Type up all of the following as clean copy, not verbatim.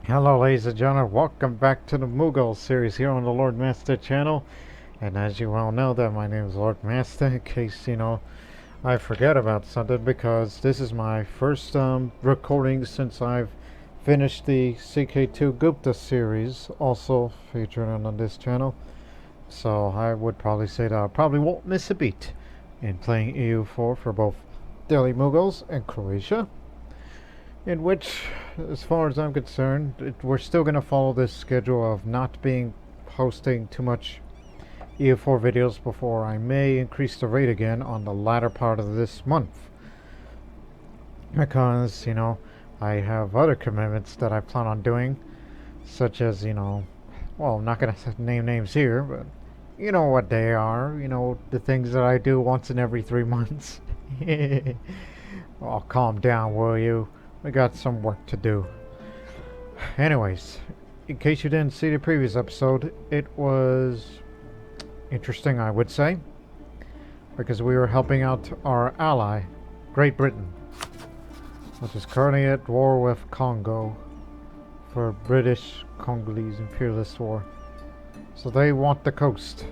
Hello ladies and gentlemen, welcome back to the Mughal series here on the Lord Master channel. And as you all know that my name is Lord Master, in case I forget about something, because this is my first recording since I've finished the CK2 Gupta series, also featured on this channel. So I would probably say that I probably won't miss a beat in playing EU4 for both Delhi Mughals and Croatia. In which, as far as I'm concerned, we're still going to follow this schedule of not being posting too much EU4 videos before I may increase the rate again on the latter part of this month. Because, I have other commitments that I plan on doing, such as, well, I'm not going to name names here, but you know what they are, the things that I do once in every 3 months. Oh, calm down, will you? We got some work to do. Anyways, in case you didn't see the previous episode, it was interesting, I would say, because we were helping out our ally, Great Britain, which is currently at war with Congo for British Congolese imperialist war. So they want the coast,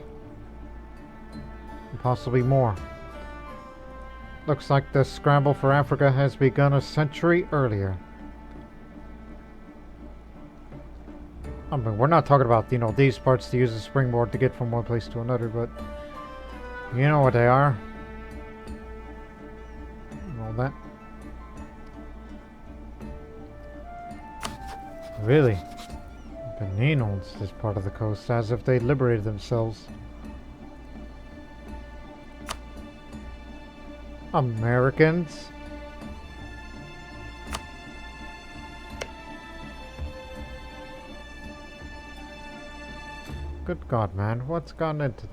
and possibly more. Looks like the scramble for Africa has begun a century earlier. I mean, we're not talking about, these parts to use as a springboard to get from one place to another, but you know what they are. And all that. Really? Benin owns this part of the coast, as if they liberated themselves. Americans? Good God, man, what's gone into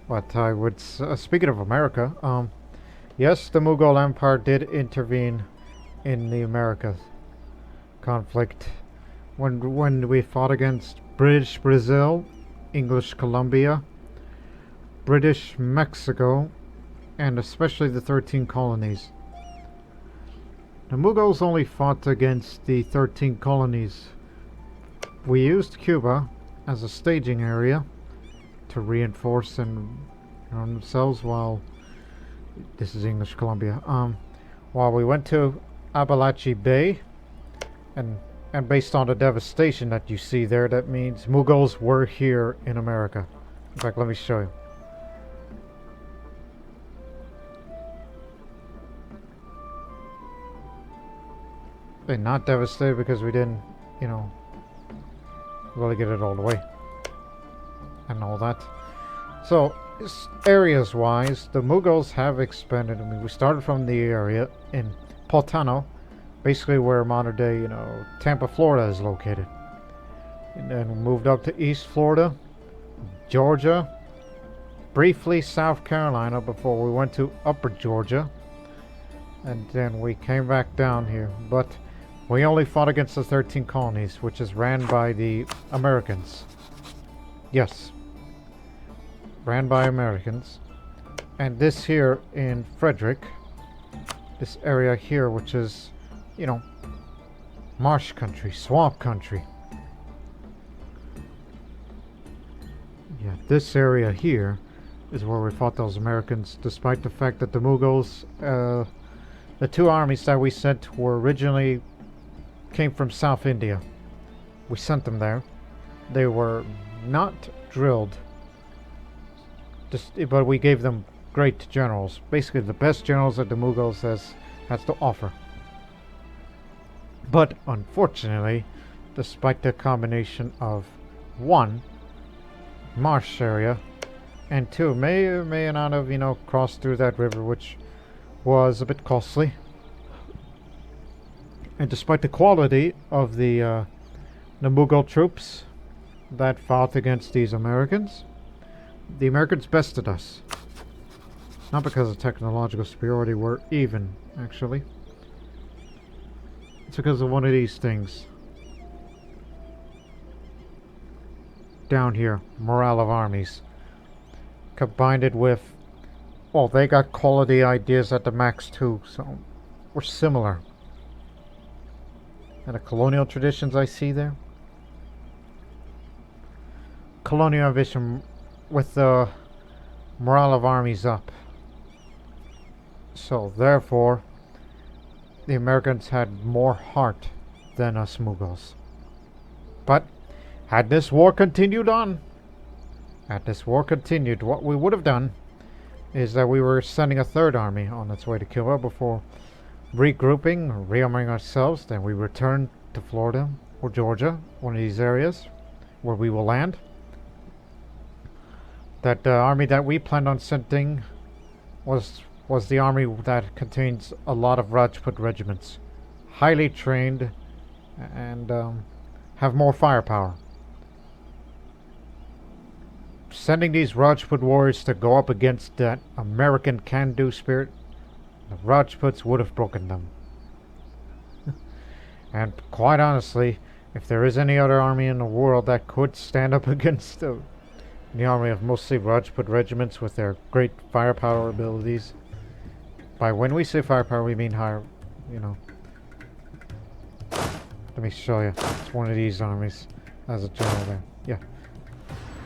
what I would speaking of America, yes, the Mughal Empire did intervene in the Americas conflict when we fought against British Brazil, English Colombia, British Mexico, and especially the 13 colonies. The Mughals only fought against the 13 colonies. We used Cuba as a staging area to reinforce themselves while this is English Colombia. While we went to Appalachia Bay, and based on the devastation that you see there, that means Mughals were here in America. In fact, let me show you. They're not devastated because we didn't, really get it all the way and all that. So, areas wise, the Mughals have expanded. I mean, we started from the area in Poltano, basically where modern day, Tampa, Florida is located. And then we moved up to East Florida, Georgia, briefly South Carolina before we went to Upper Georgia. And then we came back down here. But we only fought against the 13 colonies, which is ran by the Americans. Yes. Ran by Americans. And this here in Frederick, this area here, which is, marsh country, swamp country. Yeah, this area here is where we fought those Americans, despite the fact that the Mughals, the two armies that we sent were originally came from South India. We sent them there. They were not drilled, but we gave them great generals. Basically the best generals that the Mughals has to offer. But unfortunately, despite the combination of one, marsh area, and two, may or may not have, crossed through that river, which was a bit costly. And despite the quality of the Mughal troops that fought against these Americans, the Americans bested us. Not because of technological superiority, we're even, actually. It's because of one of these things. Down here, morale of armies. Combined it with, well, they got quality ideas at the max too, so we're similar. And the colonial traditions I see there. Colonial ambition with the morale of armies up. So therefore, the Americans had more heart than us Mughals. But had this war continued on, what we would have done is that we were sending a third army on its way to Cuba before regrouping, rearming ourselves. Then we returned to Florida or Georgia, one of these areas where we will land. That army that we planned on sending was the army that contains a lot of Rajput regiments, highly trained and have more firepower. Sending these Rajput warriors to go up against that American can-do spirit, the Rajputs would have broken them. And quite honestly, if there is any other army in the world that could stand up against the army of mostly Rajput regiments with their great firepower abilities, by when we say firepower, we mean higher, Let me show you. It's one of these armies as a general there. Yeah.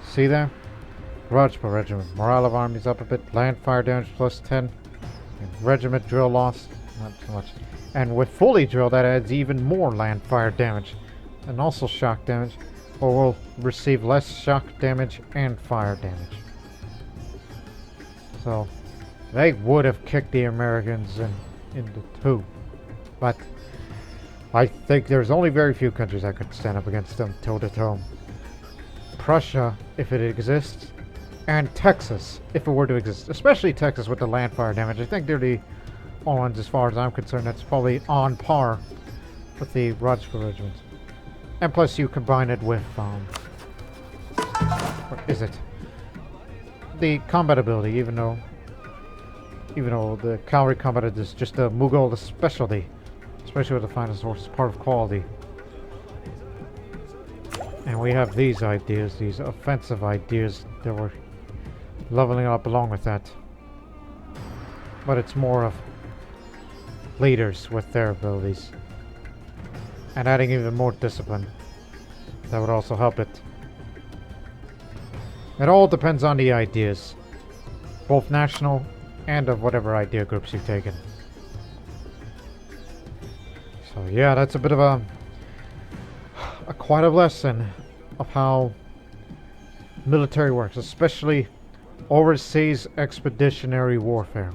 See there? Rajput regiment. Morale of armies up a bit. Land fire damage plus 10. And regiment drill loss. Not too much. And with fully drill, that adds even more land fire damage. And also shock damage. Or we'll receive less shock damage and fire damage. So, they would have kicked the Americans into two. But I think there's only very few countries that could stand up against them toe to toe. Prussia, if it exists, and Texas, if it were to exist. Especially Texas with the land fire damage. I think they're the only ones, as far as I'm concerned, that's probably on par with the Rajput regiments. And plus you combine it with, what is it? The combat ability, even though the cavalry combat is just a Mughal specialty. Especially with the finest horses, part of quality. And we have these ideas, these offensive ideas that we're leveling up along with that. But it's more of leaders with their abilities. And adding even more discipline. That would also help it. It all depends on the ideas. Both national and of whatever idea groups you've taken. So yeah, that's a bit of a quite a lesson of how military works, especially overseas expeditionary warfare.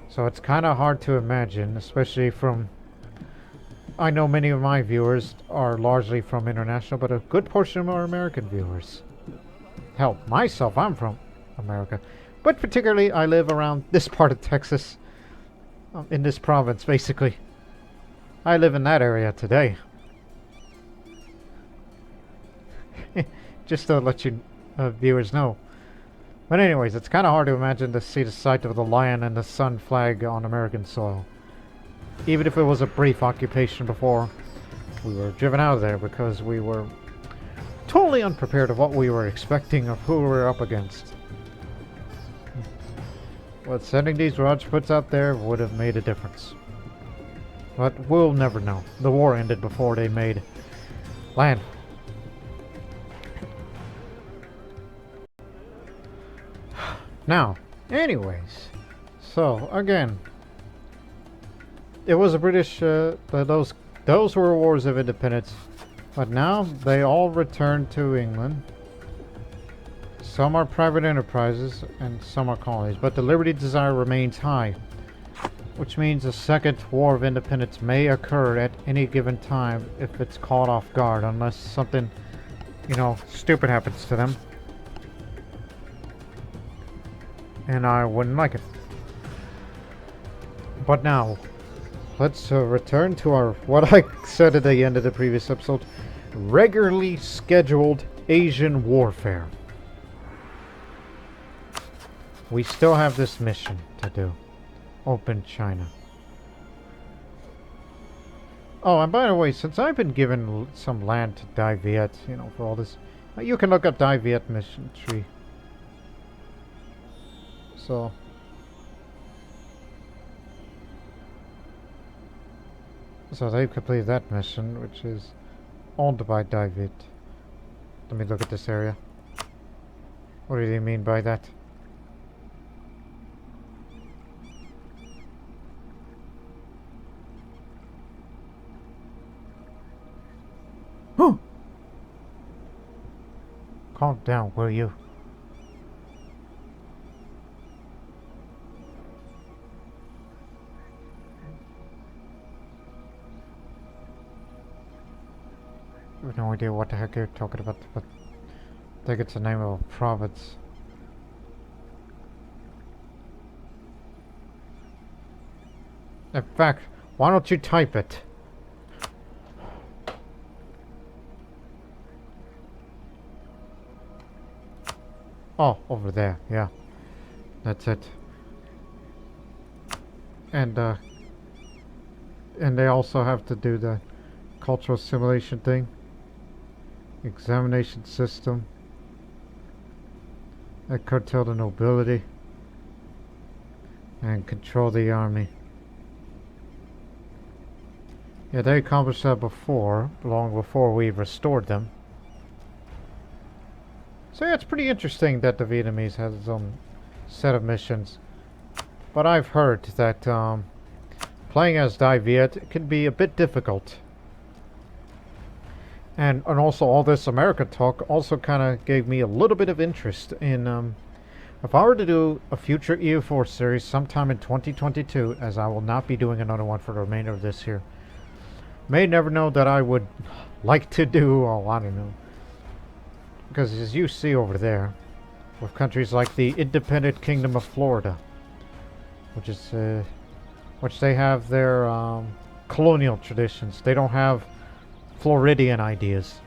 So it's kind of hard to imagine, especially from... I know many of my viewers are largely from international, but a good portion of them are American viewers. Hell, myself, I'm from America. But particularly, I live around this part of Texas. In this province, basically. I live in that area today. Just to let you viewers know. But anyways, it's kind of hard to imagine to see the sight of the lion and the sun flag on American soil. Even if it was a brief occupation before we were driven out of there, because we were totally unprepared of what we were expecting, of who we were up against. But sending these Rajputs out there would have made a difference. But we'll never know. The war ended before they made land. Now, anyways, so again, it was a British. Those were wars of independence, but now they all returned to England. Some are private enterprises and some are colonies, but the liberty desire remains high, which means a second war of independence may occur at any given time if it's caught off guard, unless something, stupid happens to them. And I wouldn't like it. But now, let's return to our, what I said at the end of the previous episode, regularly scheduled Asian warfare. We still have this mission to do. Open China. Oh, and by the way, since I've been given some land to Dai Viet, for all this, you can look up Dai Viet mission tree. So, So they've completed that mission, which is owned by David. Let me look at this area. What do you mean by that? Oh! Calm down, will you? I have no idea what the heck you're talking about, but I think it's the name of a province. In fact, why don't you type it? Oh, over there, yeah. That's it. And they also have to do the cultural simulation thing. Examination system. That curtail the nobility. And control the army. Yeah, they accomplished that before, long before we restored them. So yeah, it's pretty interesting that the Vietnamese has its own set of missions. But I've heard that playing as Dai Viet can be a bit difficult. And also all this America talk also kind of gave me a little bit of interest in if I were to do a future EU4 series sometime in 2022, as I will not be doing another one for the remainder of this year. May never know that I would like to do, oh, I don't know. Because as you see over there, with countries like the independent Kingdom of Florida, which they have their colonial traditions. They don't have Floridian ideas.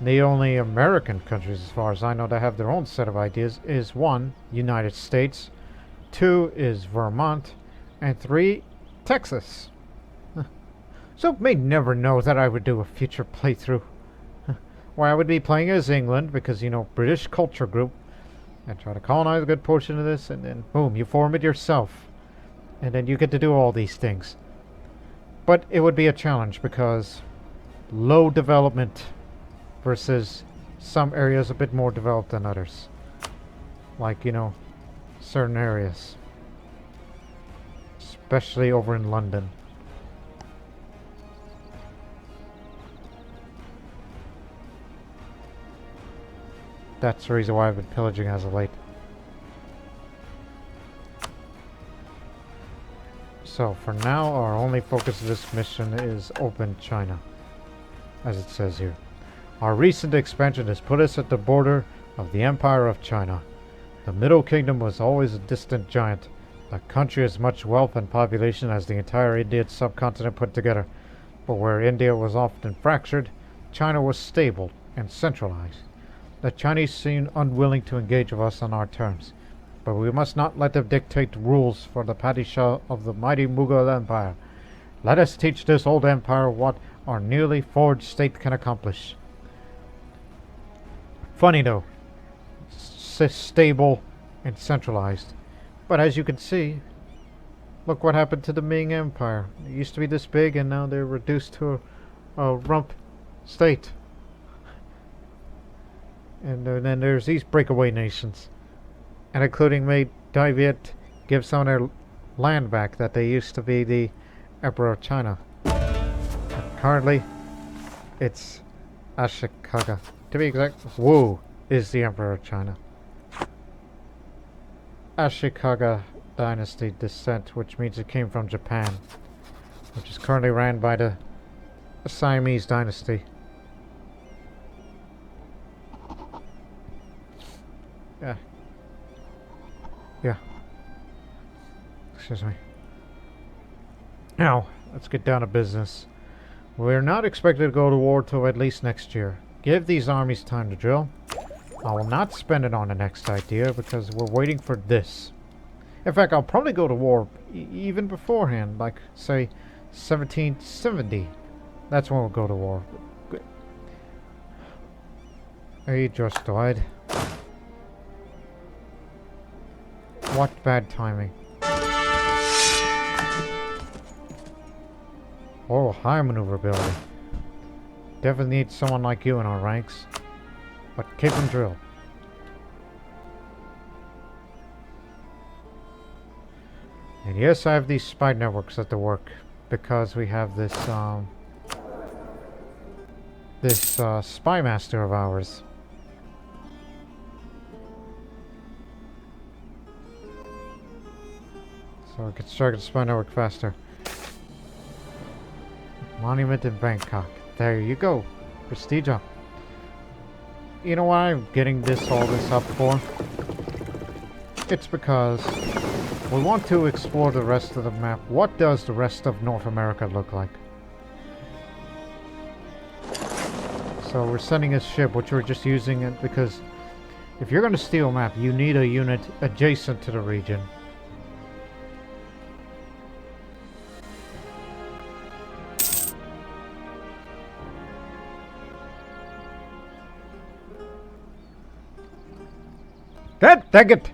The only American countries, as far as I know, that have their own set of ideas is 1, United States, 2 is Vermont, and 3, Texas. So may never know that I would do a future playthrough where I would be playing as England, because, you know, British culture group, and try to colonize a good portion of this, and then boom, you form it yourself. And then you get to do all these things. But it would be a challenge because low development versus some areas a bit more developed than others. Like, you know, certain areas. Especially over in London. That's the reason why I've been pillaging as of late. So for now, our only focus of this mission is open China, as it says here. Our recent expansion has put us at the border of the Empire of China. The Middle Kingdom was always a distant giant. The country has much wealth and population as the entire Indian subcontinent put together. But where India was often fractured, China was stable and centralized. The Chinese seem unwilling to engage with us on our terms, but we must not let them dictate rules for the Padishah of the mighty Mughal Empire. Let us teach this old empire what our newly forged state can accomplish. Funny though, stable and centralized. But as you can see, look what happened to the Ming Empire. It used to be this big and now they're reduced to a rump state. And then there's these breakaway nations. And including made Dai Viet give some of their land back that they used to be the Emperor of China. And currently, it's Ashikaga. To be exact, Wu is the Emperor of China. Ashikaga dynasty descent, which means it came from Japan, which is currently ran by the Siamese dynasty. Yeah. Yeah. Excuse me. Now, let's get down to business. We're not expected to go to war till at least next year. Give these armies time to drill. I will not spend it on the next idea because we're waiting for this. In fact, I'll probably go to war even beforehand, like, say, 1770. That's when we'll go to war. He just died. What bad timing. high maneuverability. Definitely need someone like you in our ranks. But keep them drilled. And yes, I have these spy networks at the work because we have this spy master of ours. So we can start the spy network faster. Monument in Bangkok. There you go. Prestige up. You know why I'm getting all this up for? It's because we want to explore the rest of the map. What does the rest of North America look like? So we're sending a ship, which we're just using it because if you're going to steal a map, you need a unit adjacent to the region. Dang it!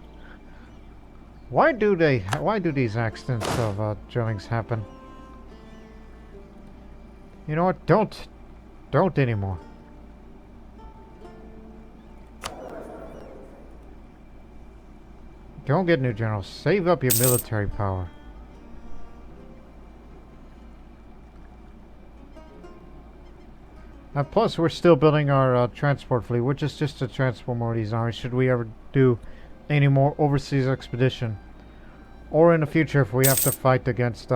Why do these accidents of drillings happen? You know what? Don't anymore. Don't get new generals. Save up your military power. Plus, we're still building our transport fleet, which is just to transport more of these armies should we ever do any more overseas expedition. Or in the future if we have to fight against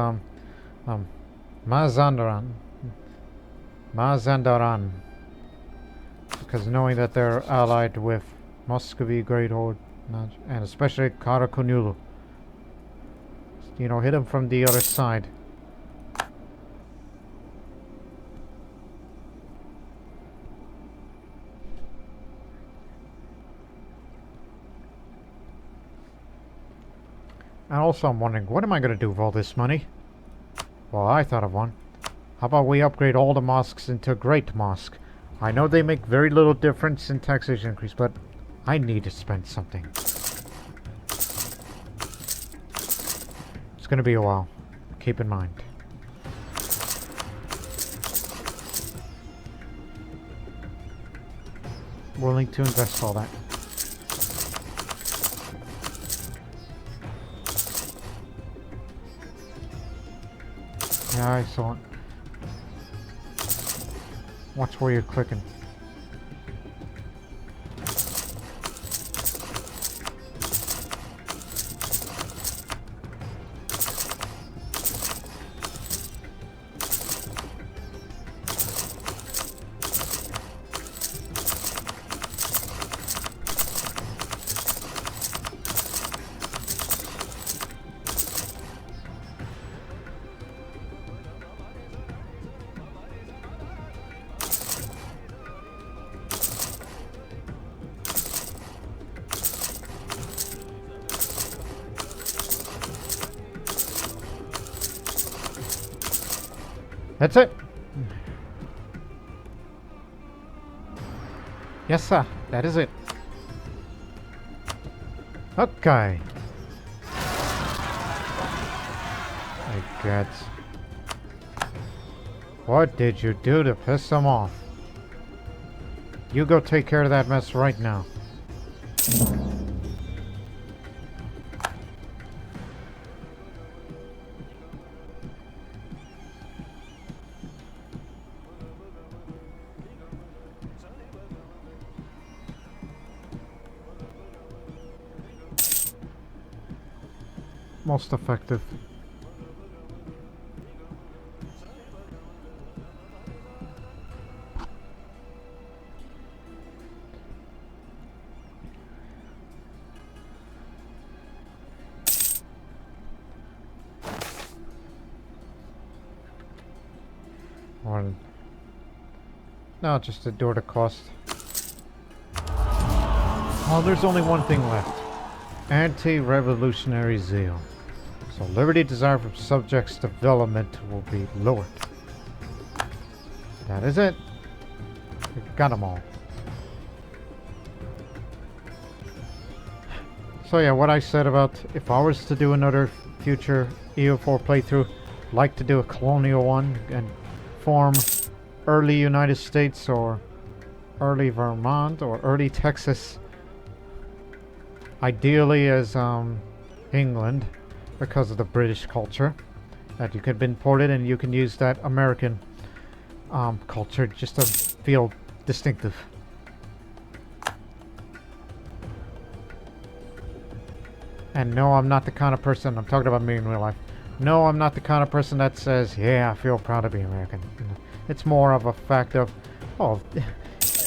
Mazandaran. Because knowing that they're allied with Muscovy, Great Horde, and especially Karakunulu. You know, hit them from the other side. And also I'm wondering, what am I going to do with all this money? Well, I thought of one. How about we upgrade all the mosques into a Great Mosque? I know they make very little difference in taxation increase, but I need to spend something. It's going to be a while. Keep in mind. Willing to invest all that. Yeah, I saw it. Watch where you're clicking. That's it. Yes, sir. That is it. Okay. I get. What did you do to piss them off? You go take care of that mess right now. Most effective. Or no, just to door the cost. Well, there's only one thing left. Anti-revolutionary zeal. So liberty desire from subjects' development will be lowered. That is it. We got them all. So yeah, what I said about if I was to do another future EO4 playthrough, like to do a colonial one and form early United States or early Vermont or early Texas. Ideally as England, because of the British culture that you could be imported, and you can use that American culture just to feel distinctive. And no, I'm not the kind of person, I'm talking about me in real life. No, I'm not the kind of person that says, yeah, I feel proud to be American. It's more of a fact of, oh,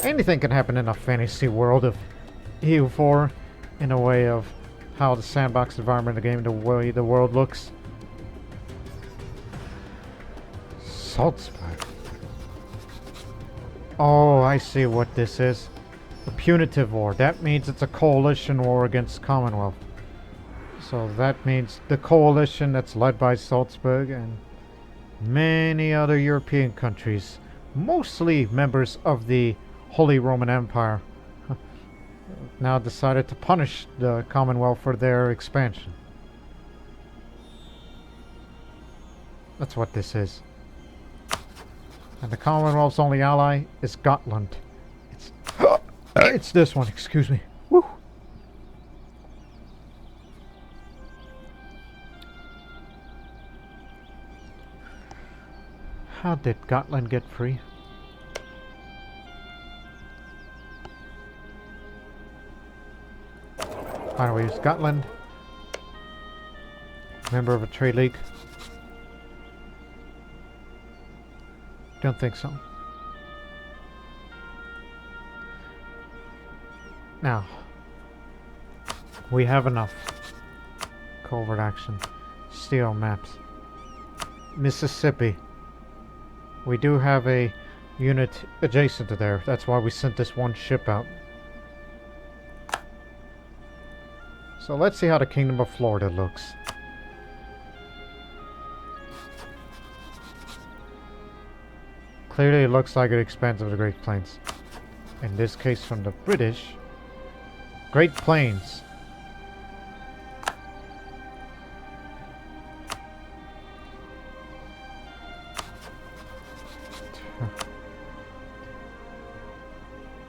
anything can happen in a fantasy world of EU4, in a way of how the sandbox environment of the game, the way the world looks. Salzburg. Oh, I see what this is. The Punitive War. That means it's a coalition war against Commonwealth. So that means the coalition that's led by Salzburg and many other European countries, mostly members of the Holy Roman Empire, now decided to punish the Commonwealth for their expansion. That's what this is. And the Commonwealth's only ally is Scotland. It's this one, excuse me. Woo! How did Scotland get free? By the way, Scotland, member of a trade league? Don't think so. Now, we have enough covert action. Steel maps. Mississippi. We do have a unit adjacent to there. That's why we sent this one ship out. So let's see how the Kingdom of Florida looks. Clearly it looks like it expands of the Great Plains. In this case from the British. Great Plains.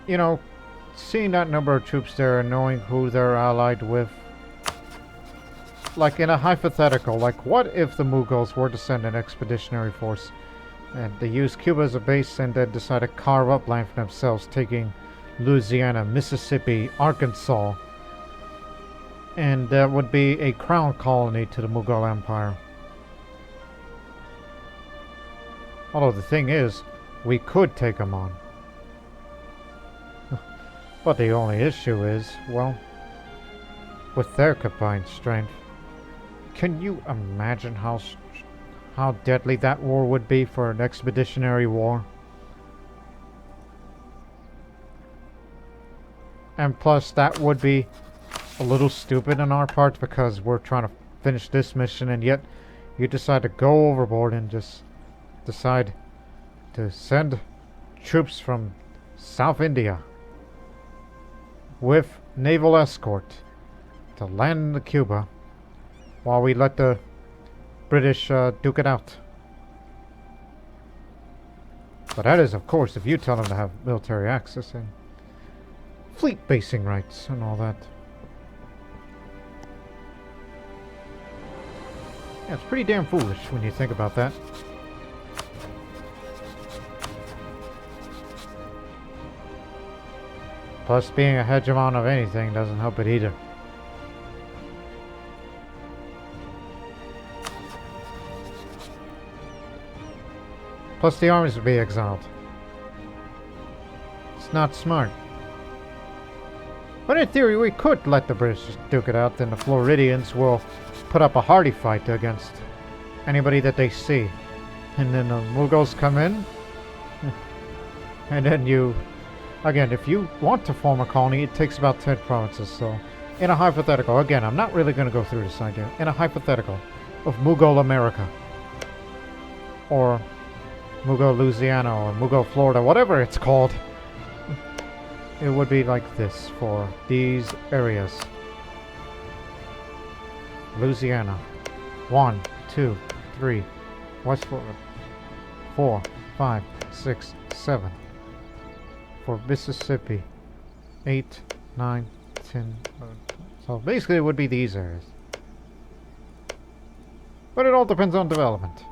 You know, seeing that number of troops there and knowing who they're allied with, like in a hypothetical, like what if the Mughals were to send an expeditionary force and they use Cuba as a base and then decide to carve up land for themselves, taking Louisiana, Mississippi, Arkansas, and that would be a crown colony to the Mughal Empire. Although the thing is, we could take them on. But the only issue is, well, with their combined strength, can you imagine how deadly that war would be for an expeditionary war? And plus, that would be a little stupid on our part because we're trying to finish this mission and yet you decide to go overboard and just decide to send troops from South India with naval escort to land in Cuba while we let the British duke it out. But that is, of course, if you tell them to have military access and fleet basing rights and all that. Yeah, it's pretty damn foolish when you think about that. Plus, being a hegemon of anything doesn't help it either. Plus, the armies would be exiled. It's not smart. But in theory, we could let the British duke it out, then the Floridians will put up a hearty fight against anybody that they see. And then the Mughals come in, and then you... Again, if you want to form a colony, it takes about 10 provinces, so... In a hypothetical, again, I'm not really going to go through this idea. In a hypothetical of Mughal America, or Mughal Louisiana, or Mughal Florida, whatever it's called, it would be like this for these areas. Louisiana. 1, 2, 3. West Florida. 4, 5, 6, 7. For Mississippi, 8, 9, 10. So basically it would be these areas. But it all depends on development.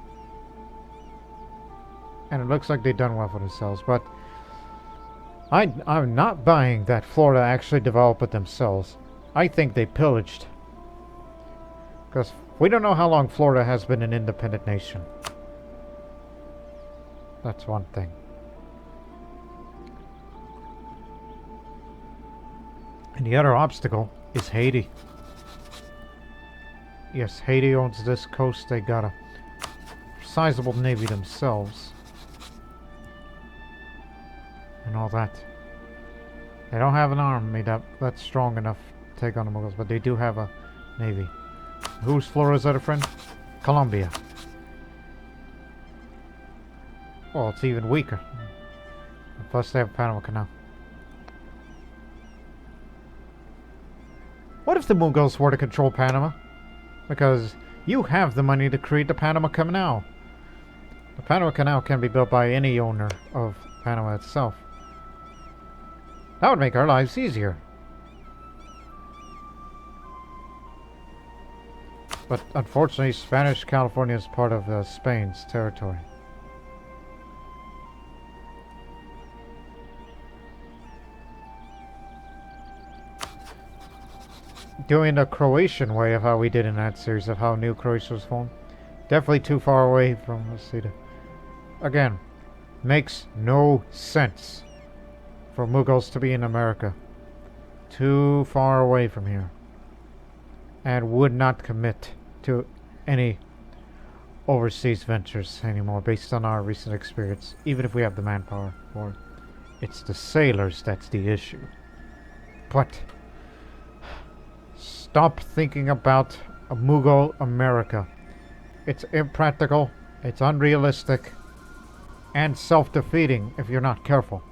And it looks like they've done well for themselves, but I'm not buying that Florida actually developed it themselves. I think they pillaged. Because we don't know how long Florida has been an independent nation. That's one thing. And the other obstacle is Haiti. Yes, Haiti owns this coast. They got a sizable navy themselves. And all that. They don't have an army that's strong enough to take on the Mughals, but they do have a navy. Who's Florida's other friend? Colombia. Well, it's even weaker. Plus they have Panama Canal. What if the Mughals were to control Panama? Because you have the money to create the Panama Canal. The Panama Canal can be built by any owner of Panama itself. That would make our lives easier. But unfortunately, Spanish California is part of Spain's territory. Doing the Croatian way of how we did in that series, of how New Croatia was formed. Definitely too far away from Cedar. Again, makes no sense for Mughals to be in America. Too far away from here. And would not commit to any overseas ventures anymore based on our recent experience, even if we have the manpower for it. It's the sailors that's the issue. But stop thinking about a Mughal America. It's impractical, it's unrealistic, and self-defeating if you're not careful.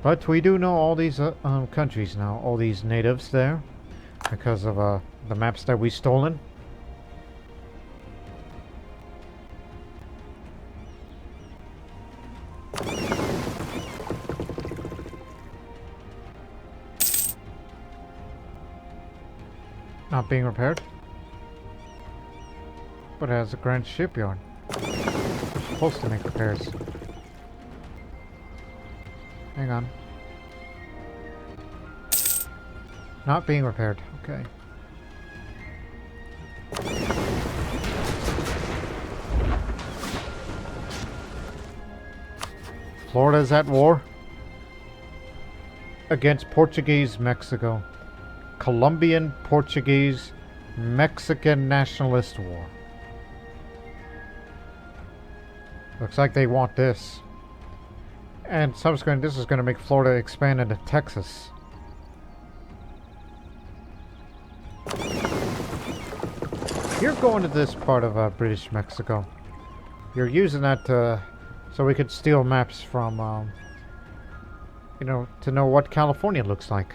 But we do know all these countries now, all these natives there, because of the maps that we've stolen. Not being repaired. But it has a grand shipyard. It's supposed to make repairs. Hang on. Not being repaired. Okay. Florida's at war against Portuguese Mexico. Colombian, Portuguese, Mexican nationalist war. Looks like they want this. And subsequently, this is going to make Florida expand into Texas. You're going to this part of British Mexico. You're using that so we could steal maps from, you know, to know what California looks like.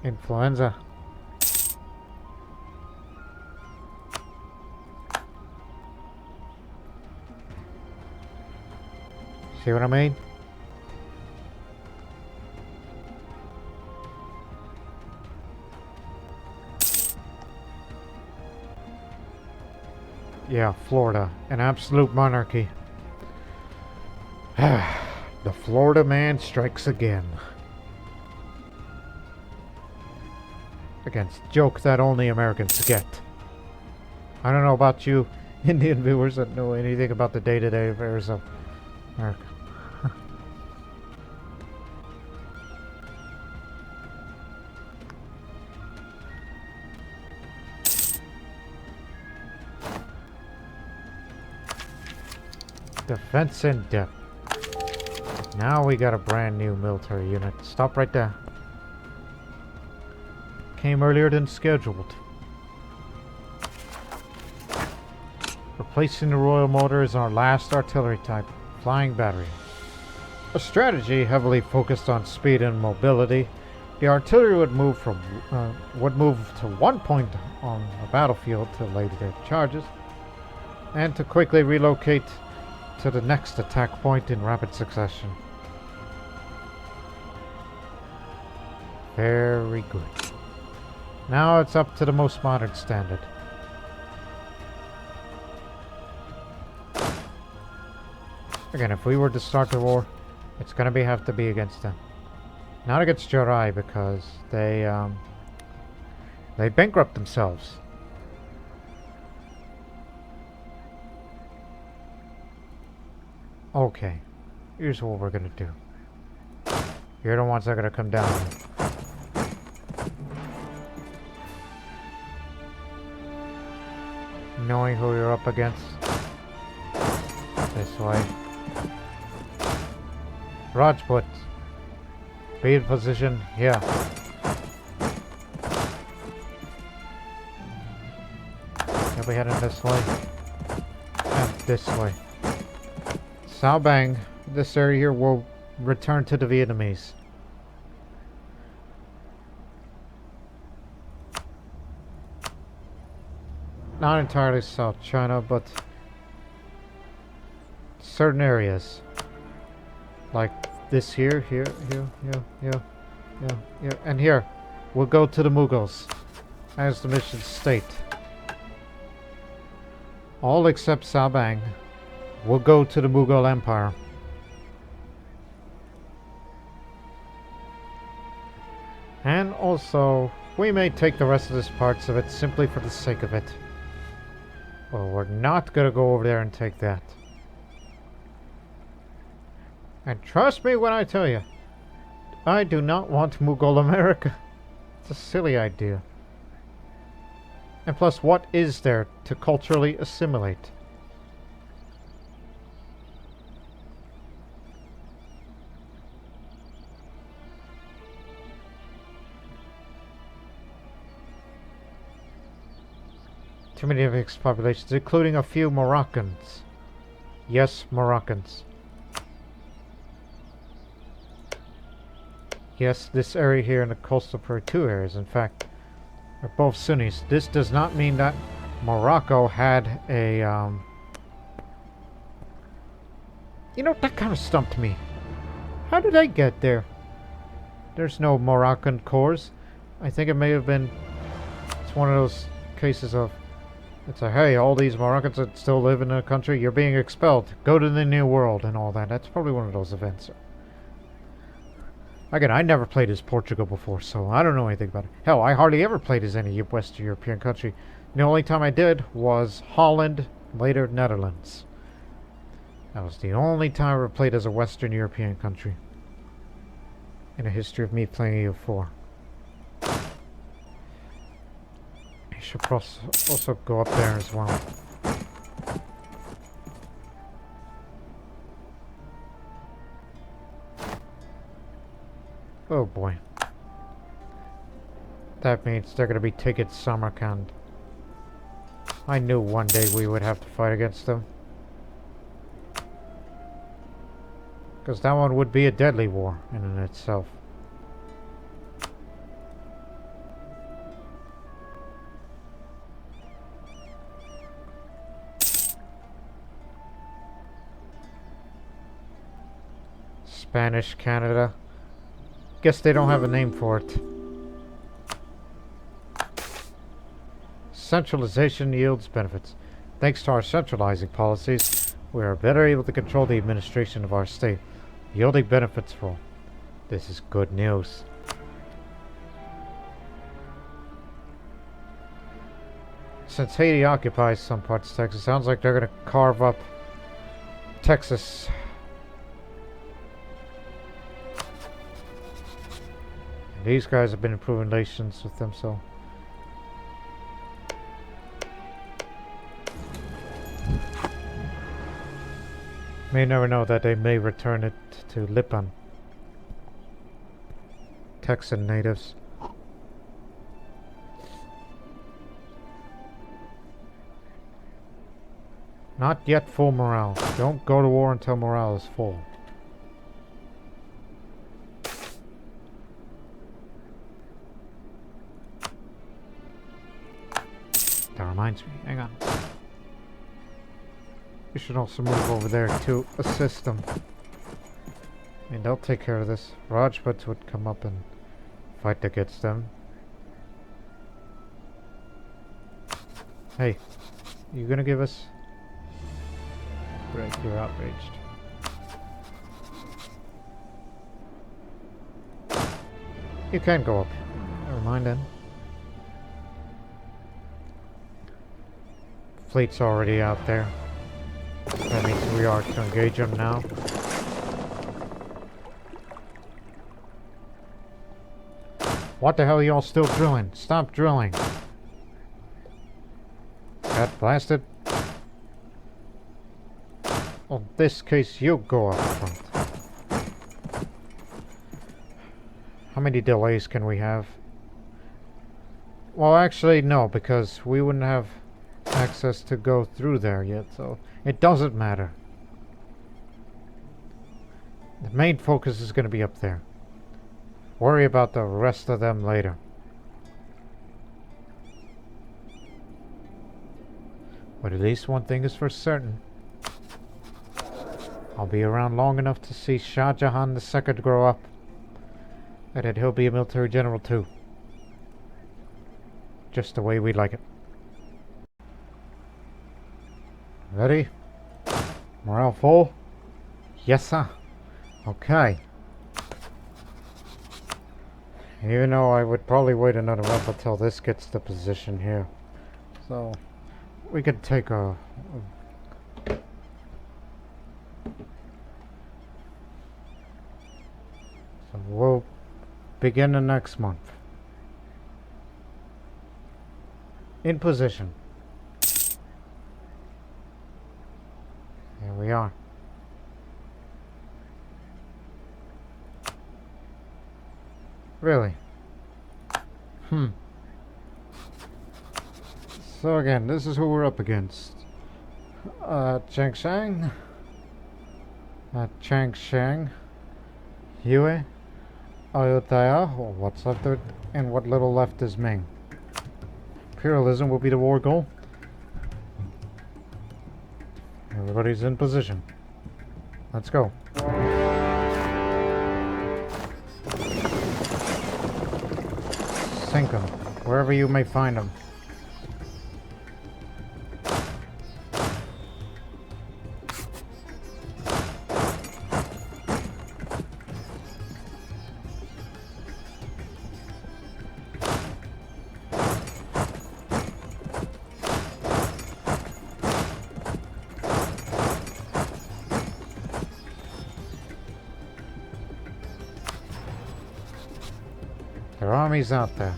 Influenza. See what I mean? Yeah, Florida. An absolute monarchy. The Florida man strikes again. Against joke that only Americans get. I don't know about you Indian viewers that know anything about the day-to-day affairs of America. Defense in depth. Now we got a brand new military unit. Stop right there. Came earlier than scheduled. Replacing the Royal Motor is our last artillery type, Flying Battery. A strategy heavily focused on speed and mobility, The artillery would move to one point on the battlefield to lay their charges, and to quickly relocate to the next attack point in rapid succession. Very good. Now it's up to the most modern standard. Again, if we were to start the war, it's gonna have to be against them. Not against Jarai, because they bankrupt themselves. Okay, here's what we're gonna do. You're the ones that are gonna come down here. Knowing who you're up against. This way. Rajput. Be in position here. You'll be heading this way. And this way. Sao Bang, this area here will return to the Vietnamese. Not entirely South China, but certain areas. Like this here, here, and here. We'll go to the Mughals, as the mission state. All except Sao Bang will go to the Mughal Empire. And also, we may take the rest of these parts of it simply for the sake of it. Well, we're not gonna go over there and take that. And trust me when I tell you, I do not want Mughal America. It's a silly idea. And plus, what is there to culturally assimilate? Too many mixed populations, including a few Moroccans. Yes, Moroccans. Yes, this area here in the coastal Peru, two areas, in fact, are both Sunnis. This does not mean that Morocco had a, You know, that kind of stumped me. How did I get there? There's no Moroccan cores. I think it may have been... It's one of those cases of... It's like, hey, all these Moroccans that still live in the country, you're being expelled. Go to the New World and all that. That's probably one of those events. Again, I never played as Portugal before, so I don't know anything about it. Hell, I hardly ever played as any Western European country. The only time I did was Holland, later Netherlands. That was the only time I ever played as a Western European country in the history of me playing EU4. I should also go up there as well. Oh boy. That means they're going to be taking Samarkand. I knew one day we would have to fight against them. Because that one would be a deadly war in and itself. Spanish Canada. Guess they don't have a name for it. Centralization yields benefits. Thanks to our centralizing policies, we are better able to control the administration of our state, yielding benefits for all. This is good news. Since Haiti occupies some parts of Texas, it sounds like they're going to carve up Texas. And these guys have been improving relations with them, so... May never know that they may return it to Lipan. Texan natives. Not yet full morale. Don't go to war until morale is full. reminds me. Hang on. We should also move over there to assist them. I mean, they'll take care of this. Rajputs would come up and fight against them. Hey, you gonna give us... Great, you're outraged. You can go up. Never mind then. Fleet's already out there. That means we are to engage them now. What the hell are y'all still drilling? Stop drilling. Got blasted. Well, in this case, you go up front. How many delays can we have? Well, actually, no, because we wouldn't have access to go through there yet, so it doesn't matter. The main focus is going to be up there. Worry about the rest of them later. But at least one thing is for certain. I'll be around long enough to see Shah Jahan II grow up. And that he'll be a military general too. Just the way we like it. Ready? Morale full? Yes, sir. Okay. Even though I would probably wait another month until this gets the position here. So, we could take a so we'll begin the next month. In position. Here we are. Really? So again, this is who we're up against. Changshan, Changshan, Yue, Ayutthaya, or what's left of it, and what little left is Ming. Imperialism will be the war goal. Everybody's in position. Let's go. Sink them, wherever you may find them. There are armies out there.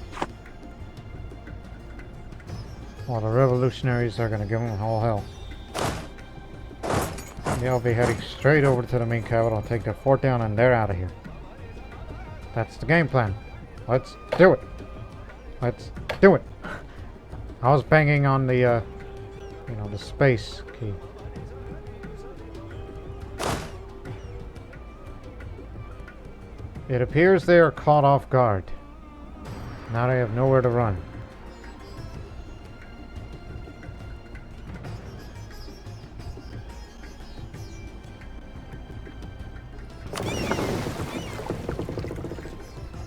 Well, the revolutionaries are going to give them all hell. They'll be heading straight over to the main capital and take their fort down, and they're out of here. That's the game plan. Let's do it. Let's do it. I was banging on the, the space key. It appears they are caught off guard. Now they have nowhere to run.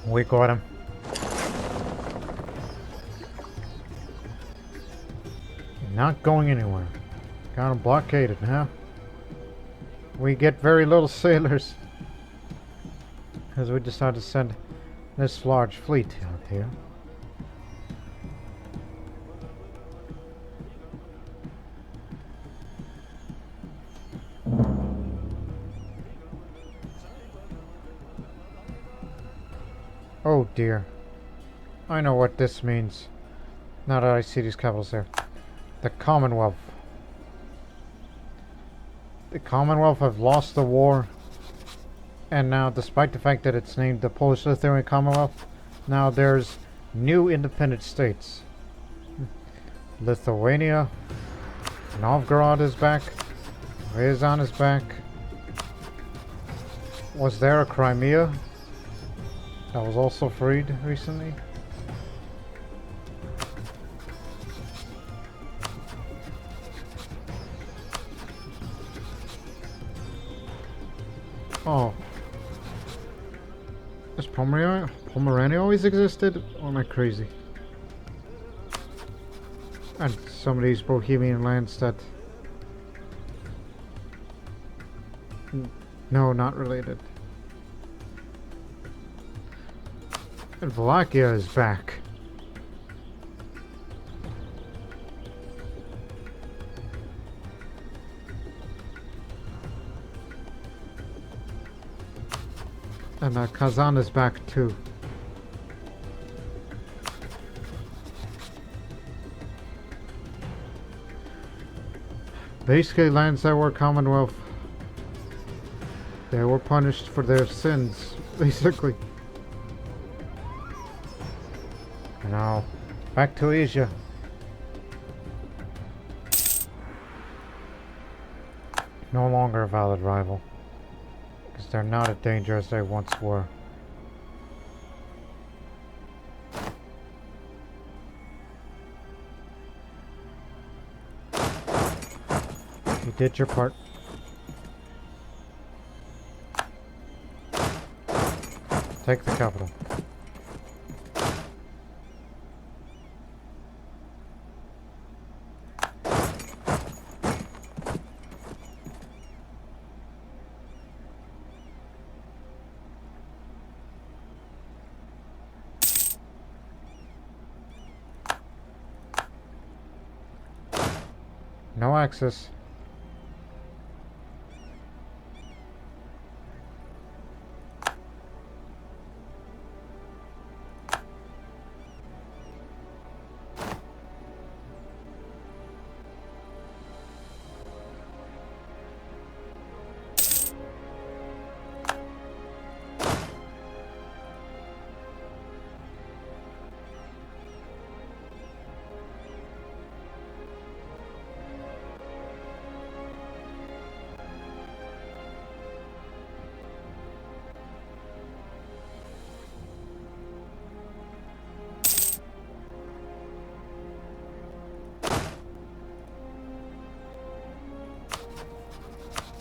We got him. Not going anywhere. Got him blockaded now. We get very little sailors. Because we decided to send this large fleet out here. Oh dear. I know what this means. Now that I see these capitals there. The Commonwealth. The Commonwealth have lost the war. And now, despite the fact that it's named the Polish-Lithuanian Commonwealth, now there's new independent states. Lithuania. Novgorod is back. Ryazan is back. Was there a Crimea that was also freed recently? Oh. Has Pomerania always existed? Or am I crazy? And some of these Bohemian lands that... No, not related. And Wallachia is back. And Kazan is back too. Basically, lands that were Commonwealth, they were punished for their sins, basically. Now, back to Asia. No longer a valid rival. Because they're not as dangerous as they once were. You did your part. Take the capital. No access.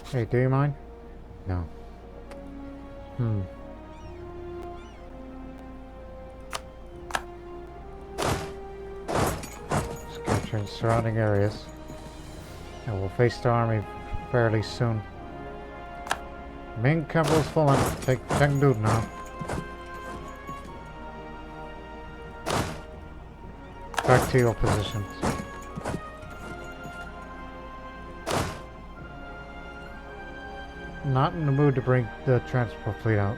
Hey, do you mind? No. Just capturing surrounding areas. And we'll face the army fairly soon. Main capital is fallen. Take Chengdu now. Back to your positions. Not in the mood to bring the transport fleet out.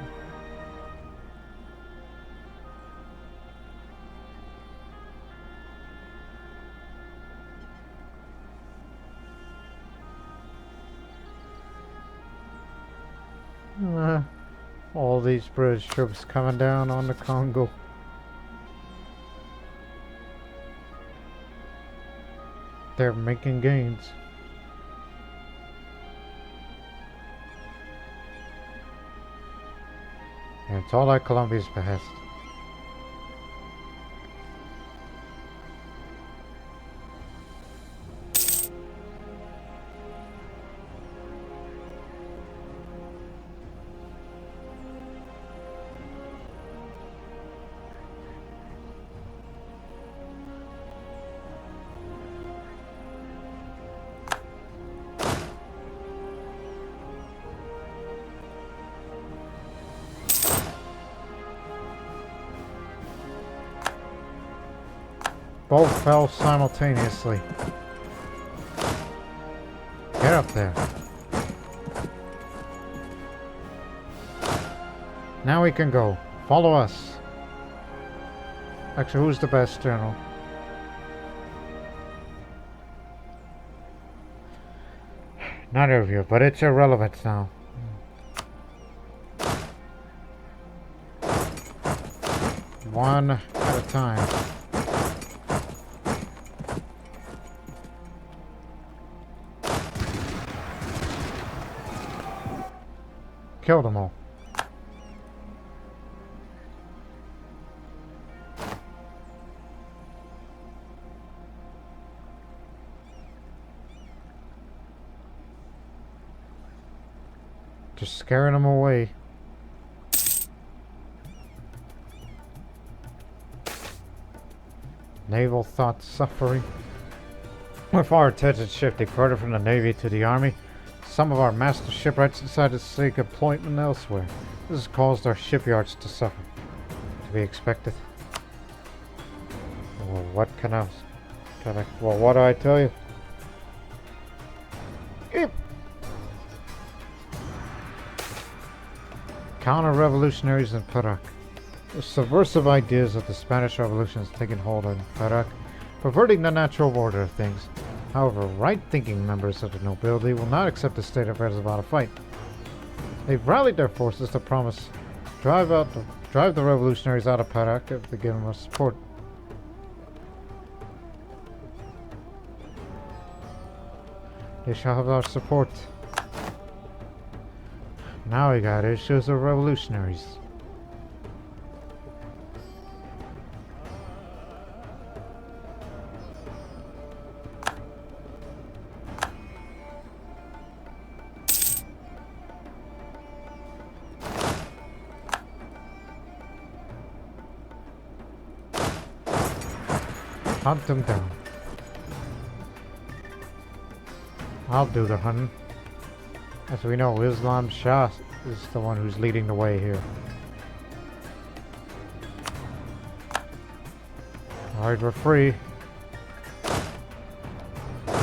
All these British troops coming down on the Congo. They're making gains. And it's all at Colombia's behest. Both fell simultaneously. Get up there. Now we can go. Follow us. Actually, who's the best general? Neither of you, but it's irrelevant now. One at a time. Kill them all. Just scaring them away. Naval thought suffering. With our attention shifting further from the Navy to the Army, some of our master shipwrights decided to seek employment elsewhere. This has caused our shipyards to suffer. To be expected. Well, what can I... Well, what do I tell you? Counter-revolutionaries in Perak. The subversive ideas of the Spanish Revolution has taken hold in Perak, perverting the natural order of things. However, right-thinking members of the nobility will not accept the state affairs without a fight. They've rallied their forces to promise drive the revolutionaries out of Perak if they give them support. They shall have our support. Now we got issues of revolutionaries. Hunt them down. I'll do the hunting. As we know, Islam Shah is the one who's leading the way here. Alright, we're free.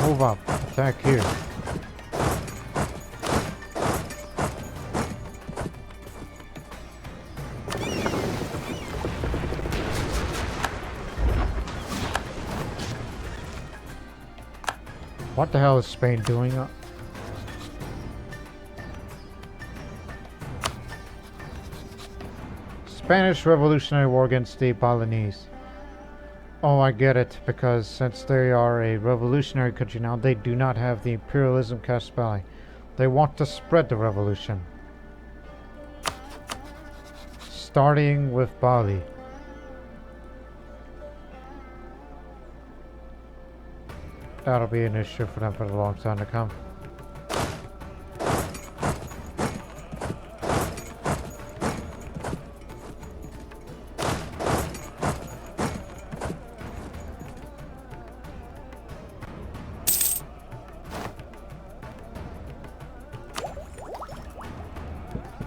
Move up. Attack here. What the hell is Spain doing? Spanish Revolutionary War against the Balinese. Oh, I get it, because since they are a revolutionary country now, they do not have the imperialism casus belli. They want to spread the revolution. Starting with Bali. That'll be an issue for them for a long time to come.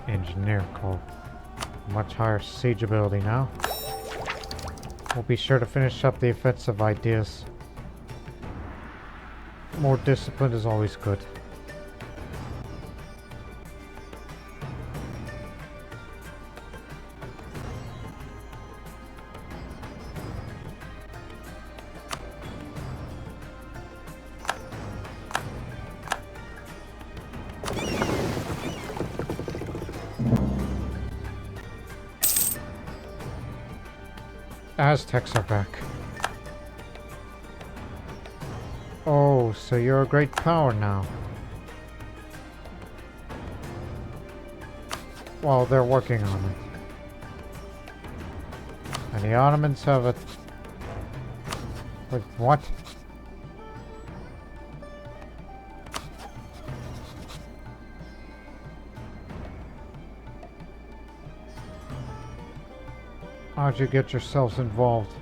Engineer Corps. Much higher siege ability now. We'll be sure to finish up the offensive ideas. More discipline is always good. Aztecs are back. Oh, so you're a great power now. Well, they're working on it. And the Ottomans have it. Wait, what? How'd you get yourselves involved?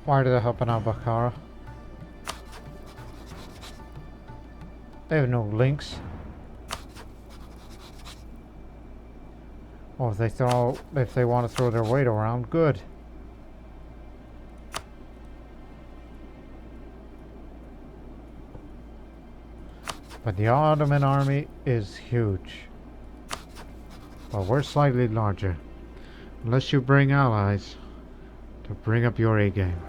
Why are they helping out Bukhara? They have no links. Oh, if they want to throw their weight around, good. But the Ottoman army is huge. Well, we're slightly larger. Unless you bring allies to bring up your A game.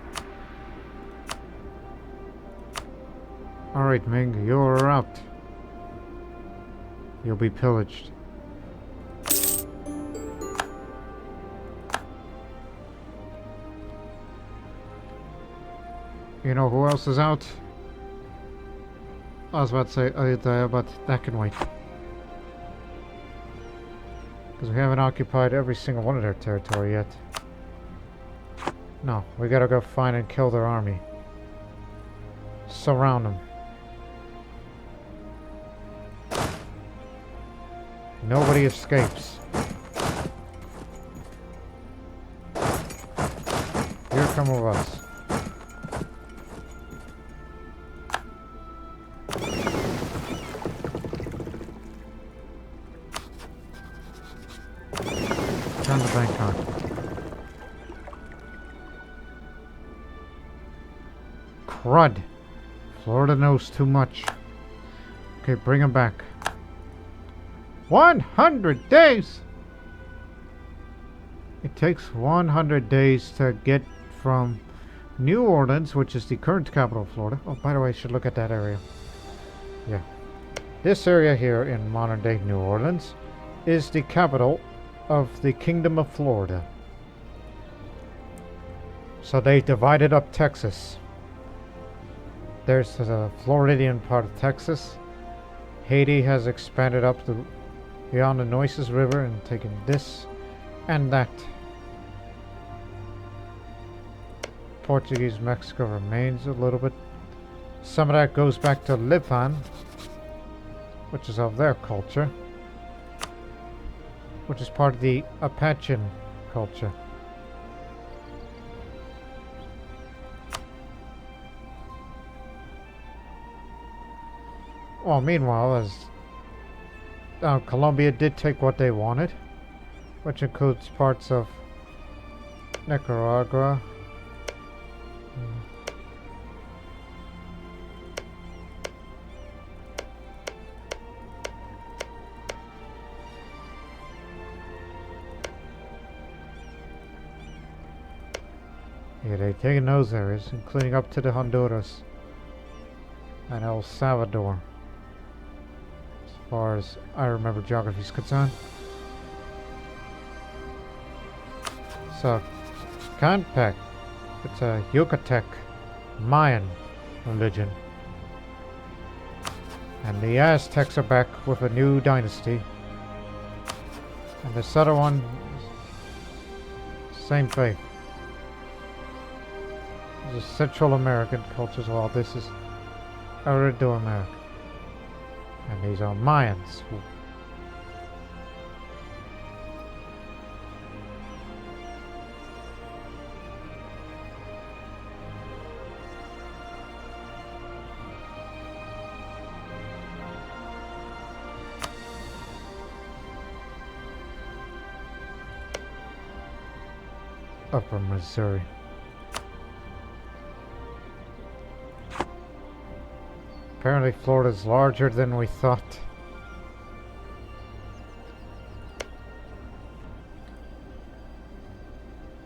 Alright, Ming, you're out. You'll be pillaged. You know who else is out? I was about to say Ayutthaya, but that can wait. Because we haven't occupied every single one of their territory yet. No, we gotta go find and kill their army. Surround them. Nobody escapes. Here come with us. Turn the bank on. Crud. Florida knows too much. Okay, bring him back. 100 days! It takes 100 days to get from New Orleans, which is the current capital of Florida. Oh, by the way, I should look at that area. Yeah. This area here in modern-day New Orleans is the capital of the Kingdom of Florida. So they divided up Texas. There's the Floridian part of Texas. Haiti has expanded up beyond the Nueces River and taken this and that. Portuguese Mexico remains a little bit. Some of that goes back to Lipan, which is of their culture, which is part of the Apache culture. Well, meanwhile, as Colombia did take what they wanted, which includes parts of Nicaragua. Yeah, they've taken those areas, including up to the Honduras and El Salvador. As far as I remember geography is concerned. So, Canpec, it's a Yucatec Mayan religion. And the Aztecs are back with a new dynasty. And this other one, same faith. This is Central American culture as well. This is Arido America. And these are Mayans. Upper Missouri. Apparently Florida's larger than we thought.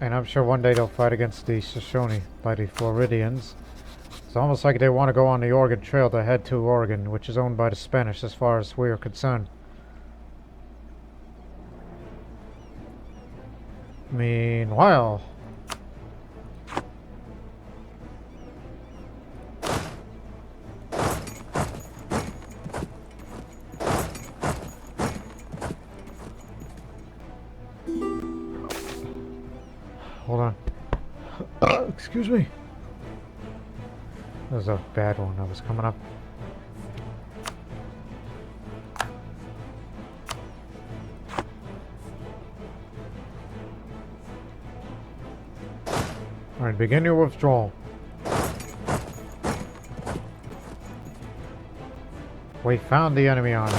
And I'm sure one day they'll fight against the Shoshone by the Floridians. It's almost like they want to go on the Oregon Trail to head to Oregon, which is owned by the Spanish as far as we are concerned. Meanwhile, hold on. Excuse me. That was a bad one that was coming up. Alright, begin your withdrawal. We found the enemy army.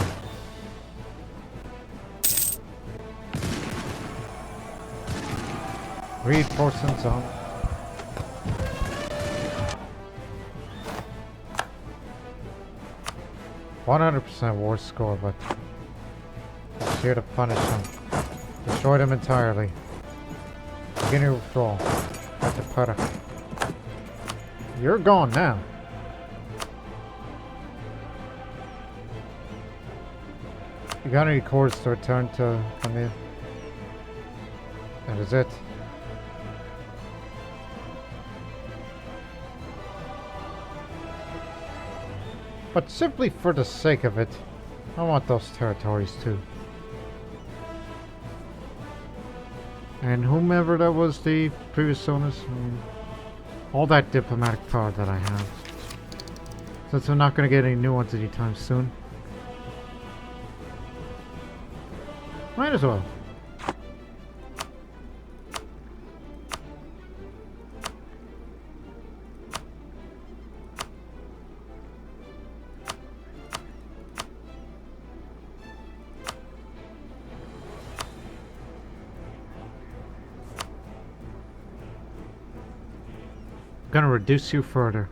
Reinforcements on. "100% war score, but it's here to punish them. Destroy them entirely. Begin your withdrawal. At the putter. You're gone now. You got any cords to return to me? That is it. But simply for the sake of it, I want those territories too. And whomever that was, the previous owners, all that diplomatic power that I have. Since I'm not going to get any new ones anytime soon. Might as well. Gonna reduce you further.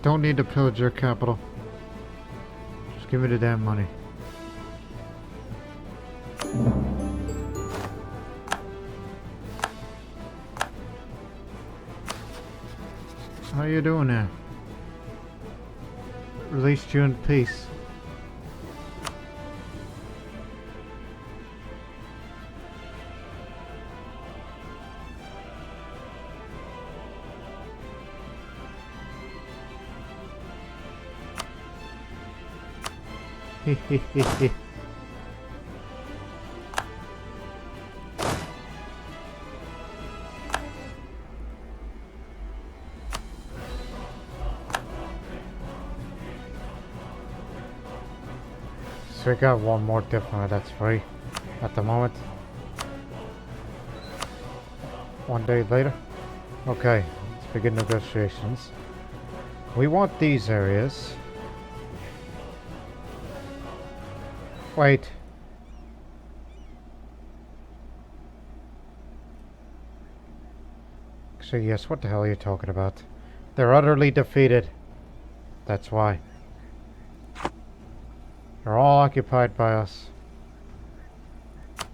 Don't need to pillage your capital. Just give me the damn money. How you doing there? Released you in peace. Hehehehe. So we got one more diplomat that's free at the moment. One day later. Okay, let's begin negotiations. We want these areas. Wait. So yes, what the hell are you talking about? They're utterly defeated. That's why. They're all occupied by us.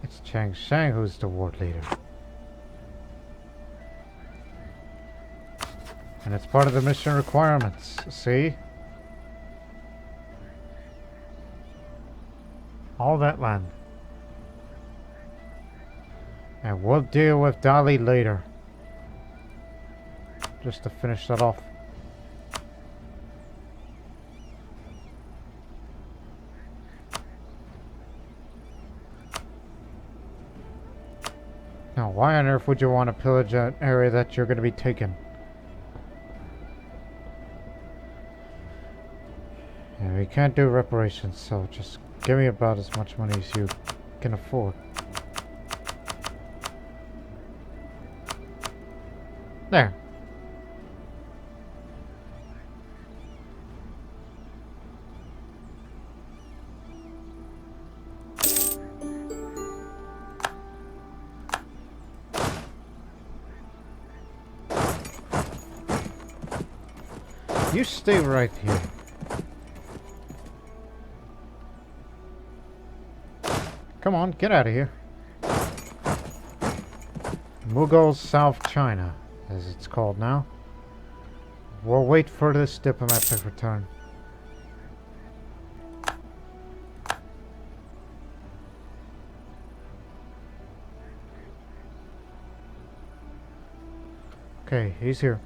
It's Chang Shang who's the ward leader. And it's part of the mission requirements, see? All that land. And we'll deal with Dali later. Just to finish that off. Now, why on earth would you want to pillage an area that you're going to be taking? Yeah, we can't do reparations, so just give me about as much money as you can afford. There. You stay right here. Come on, get out of here. Mughals South China, as it's called now. We'll wait for this diplomat to return. Okay, he's here.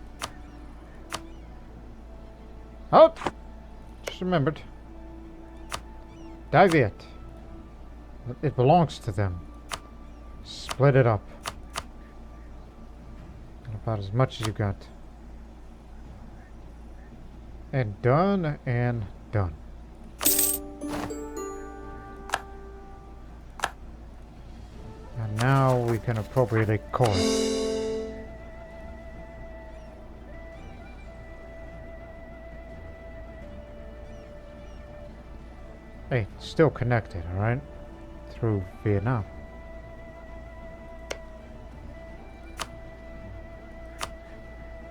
Oh! Just remembered. Dive. It belongs to them. Split it up. About as much as you got. And done and done. And now we can appropriate a core. Hey, still connected, alright? Through Vietnam.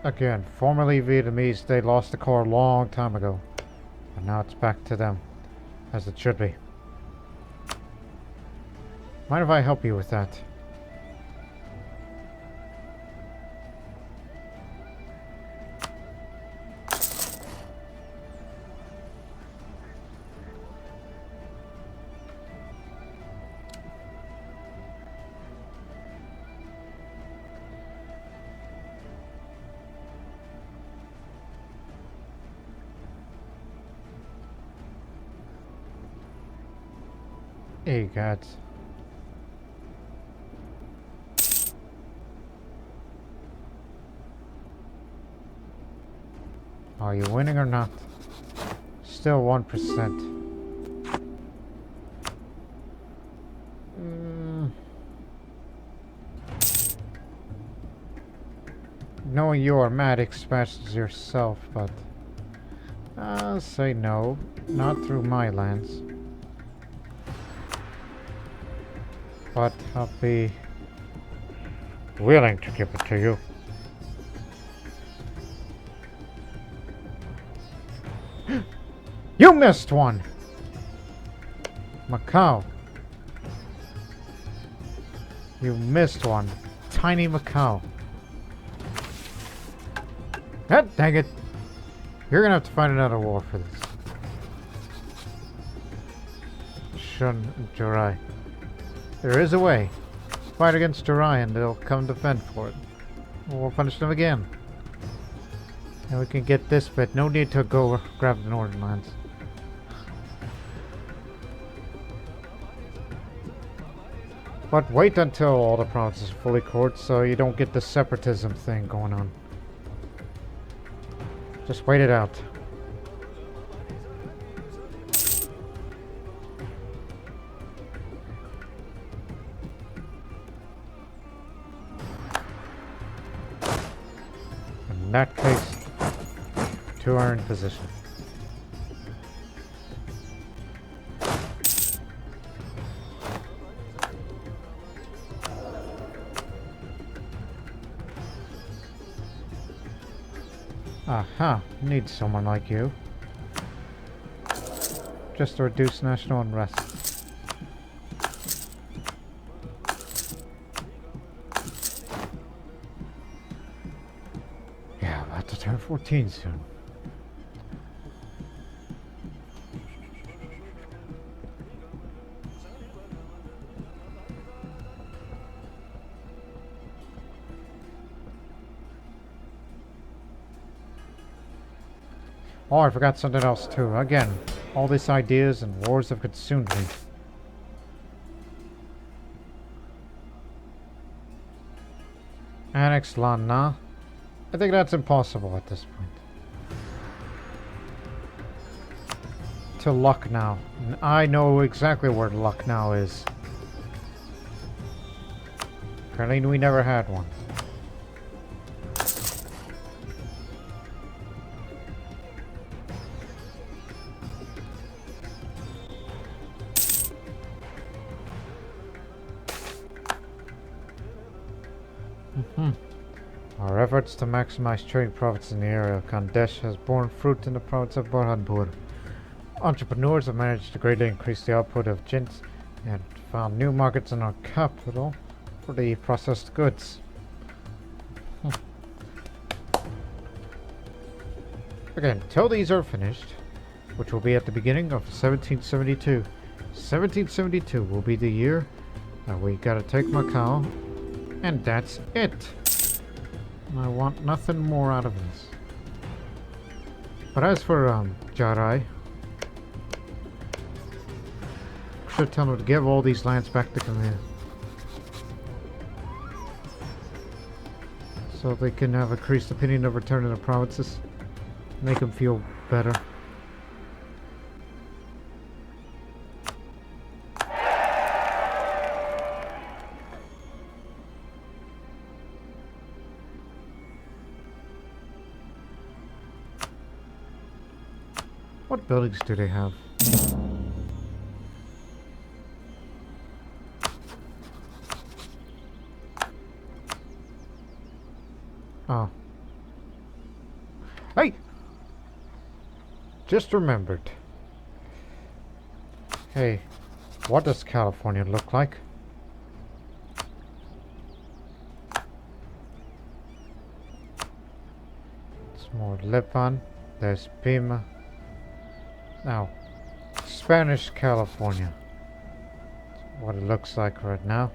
Again, formerly Vietnamese, they lost the core a long time ago. And now it's back to them, as it should be. Mind if I help you with that? Hey, God. Are you winning or not? Still 1%. Knowing you are mad expresses yourself, but I'll say no. Not through my lands. But I'll be willing to give it to you. You missed one! Macau. You missed one. Tiny Macau. Ah, dang it. You're gonna have to find another war for this. Shun Jirai. There is a way. Fight against Jirai and they'll come defend for it. We'll punish them again. And we can get this bit. No need to go grab the northern lands. But wait until all the provinces are fully cored so you don't get the separatism thing going on. Just wait it out. In that case, two are in position. Aha, need someone like you. Just to reduce national unrest. Yeah, about to turn 14 soon. Oh, I forgot something else too. Again, all these ideas and wars have consumed me. Annex Lanna. I think that's impossible at this point. To Lucknow. I know exactly where Lucknow is. Apparently we never had one. Our efforts to maximize trading profits in the area of Khandesh has borne fruit in the province of Burhanpur. Entrepreneurs have managed to greatly increase the output of gins and found new markets in our capital for the processed goods. Again, till these are finished, which will be at the beginning of 1772. 1772 will be the year that we gotta take Macau, and that's it. I want nothing more out of this. But as for Jarai, should tell them to give all these lands back to Khmer, so they can have increased opinion of returning the provinces, make them feel better. What buildings do they have? Oh. Hey! Just remembered. Hey, what does California look like? It's more Lipan. There's Pima. Now, Spanish California. That's what it looks like right now.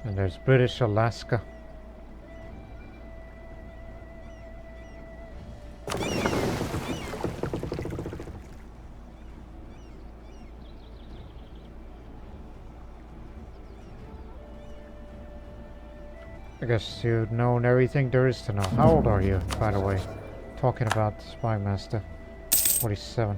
And there's British Alaska. I guess you've known everything there is to know. How old are you, by the way? Talking about the Spy Master. 47.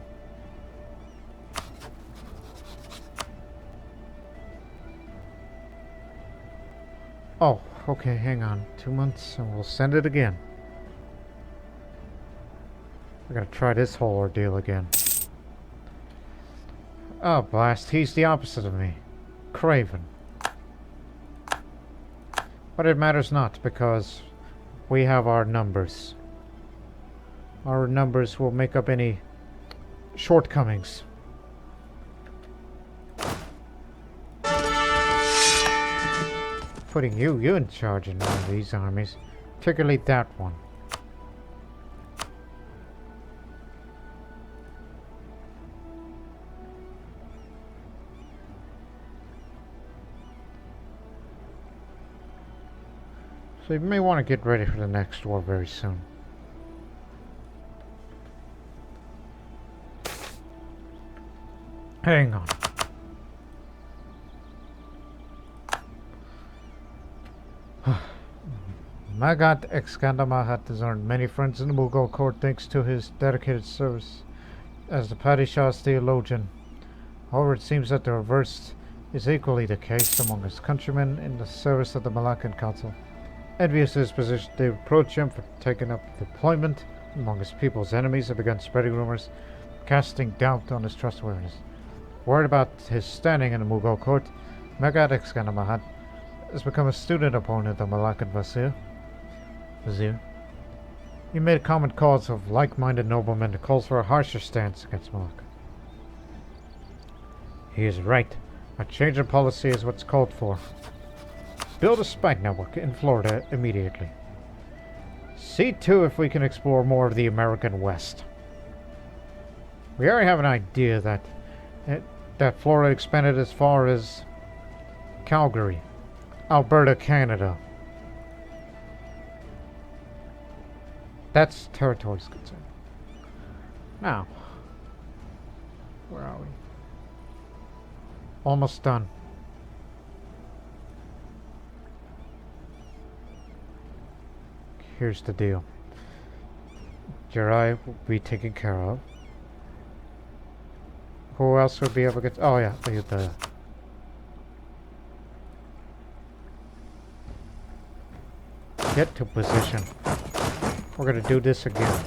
Oh, okay, hang on. 2 months and we'll send it again. I gotta try this whole ordeal again. Oh, blast, he's the opposite of me. Craven. But it matters not, because we have our numbers. Our numbers will make up any shortcomings. Putting you in charge in one of these armies, particularly that one. So you may want to get ready for the next war very soon. Hang on. Magat Excandamahat has earned many friends in the Mughal court thanks to his dedicated service as the Padishah's theologian. However, it seems that the reverse is equally the case among his countrymen in the service of the Malaccan Council. Envious of his position, they reproach him for taking up deployment among his people's enemies and begun spreading rumors, casting doubt on his trustworthiness. Worried about his standing in the Mughal court, Magat Excandamahat has become a student opponent of Malaccan Vizier. He made a common cause of like-minded noblemen that calls for a harsher stance against Malacca. He is right. A change in policy is what's called for. Build a spy network in Florida immediately. See too if we can explore more of the American West. We already have an idea that Florida expanded as far as Calgary, Alberta, Canada. That's territory's concerned. Now, where are we? Almost done. Here's the deal. Jirai will be taken care of. Who else would be able to get... Oh yeah, the... Get to position. We're gonna do this again.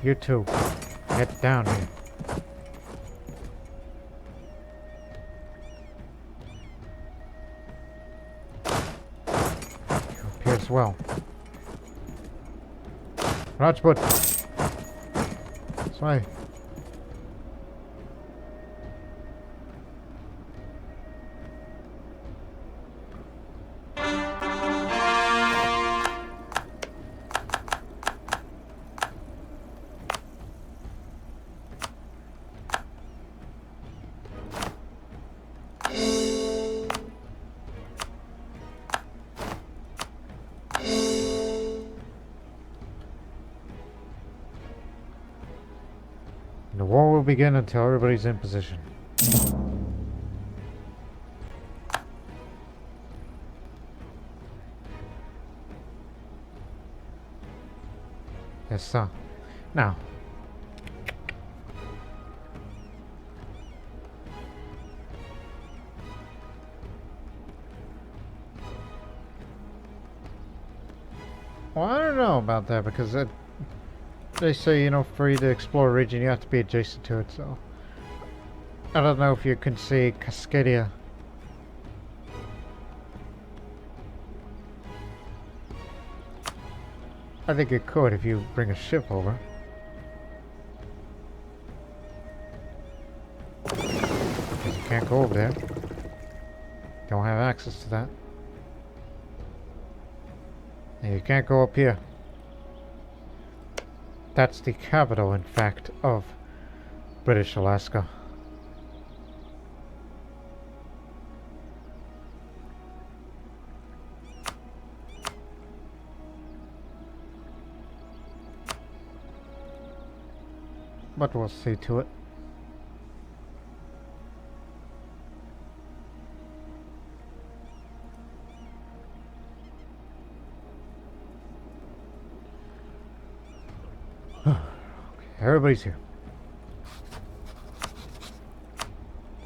You two, get down here. You up here as well. Rajput! This way. The war will begin until everybody's in position. Yes, sir. Now. Well, I don't know about that because they say, you know, for you to explore a region, you have to be adjacent to it, so... I don't know if you can see Cascadia. I think you could if you bring a ship over. Because you can't go over there. Don't have access to that. And you can't go up here. That's the capital, in fact, of British Alaska. But we'll see to it. everybody's here.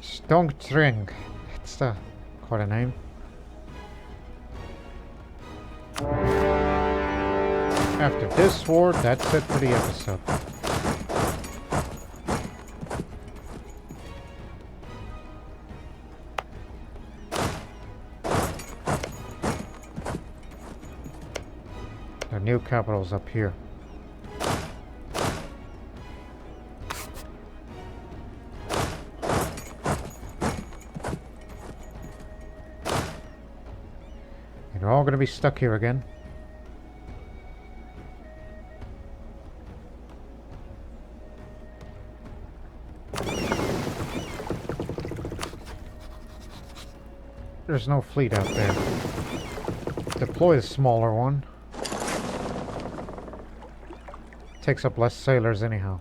Stongtring. That's the quite a name. After this war, that's it for the episode. The new capital's up here. You're all going to be stuck here again. There's no fleet out there. Deploy a smaller one. Takes up less sailors anyhow.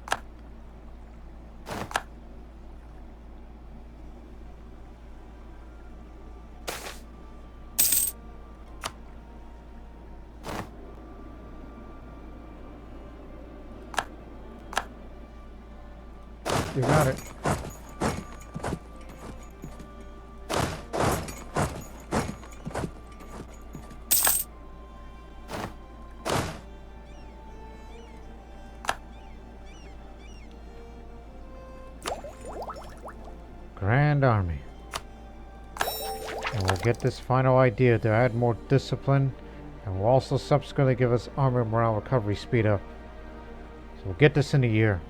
You got it. Grand Army. And we'll get this final idea to add more discipline, and will also subsequently give us armor morale recovery speed up. So we'll get this in a year.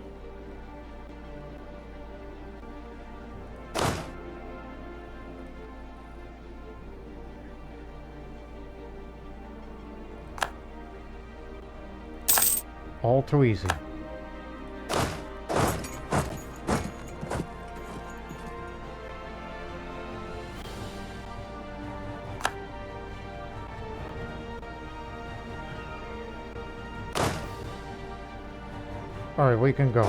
All too easy. Alright, we can go.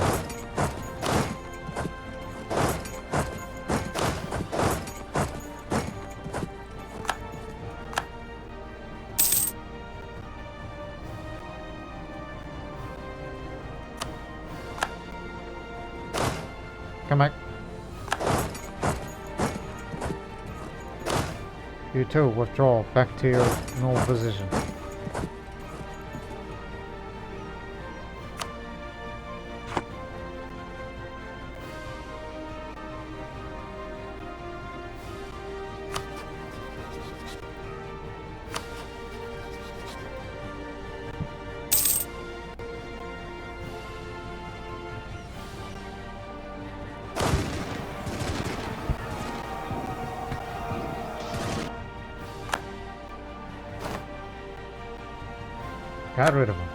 Come back. You too, withdraw back to your normal position. Got rid of him.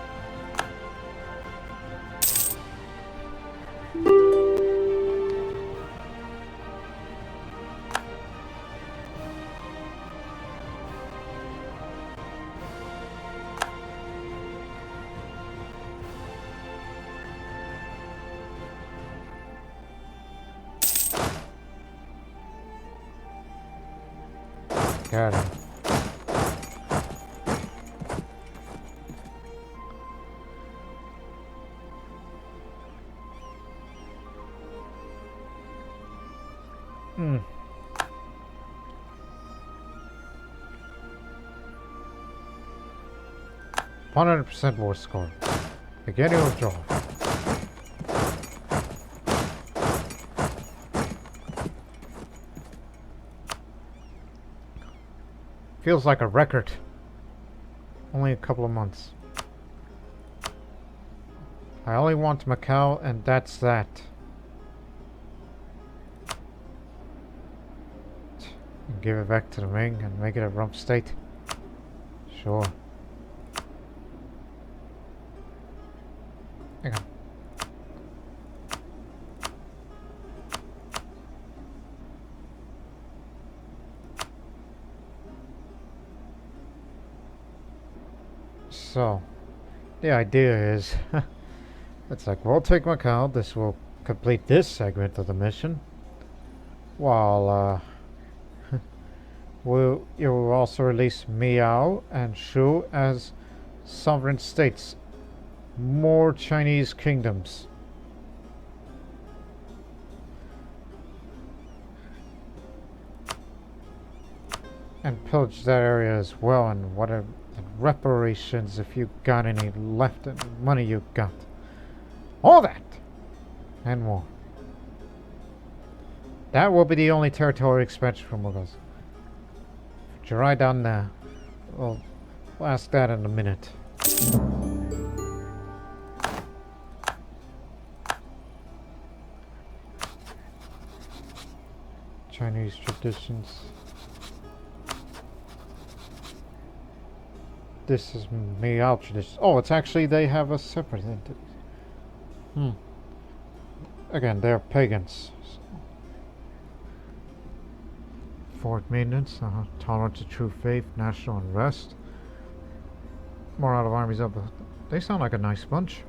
Got him. Hmm. %100% war score. Beginning withdrawal. Feels like a record. Only a couple of months. I only want Macau, and that's that. Give it back to the Ming and make it a rump state. Sure. Hang on. So, the idea is, it's like, we'll take Macau. This will complete this segment of the mission. While, you will also release Miao and Shu as sovereign states. More Chinese kingdoms. and pillage that area as well, and whatever reparations if you got any left, and money you got. All that and more. That will be the only territory expansion for Mughals. Right down there. We'll ask that in a minute. Chinese traditions. This is Mayans tradition. Oh, it's actually they have a separate entity. Again, they're pagans. Fort maintenance, tolerance to true faith, national unrest. Morale of armies up. They sound like a nice bunch.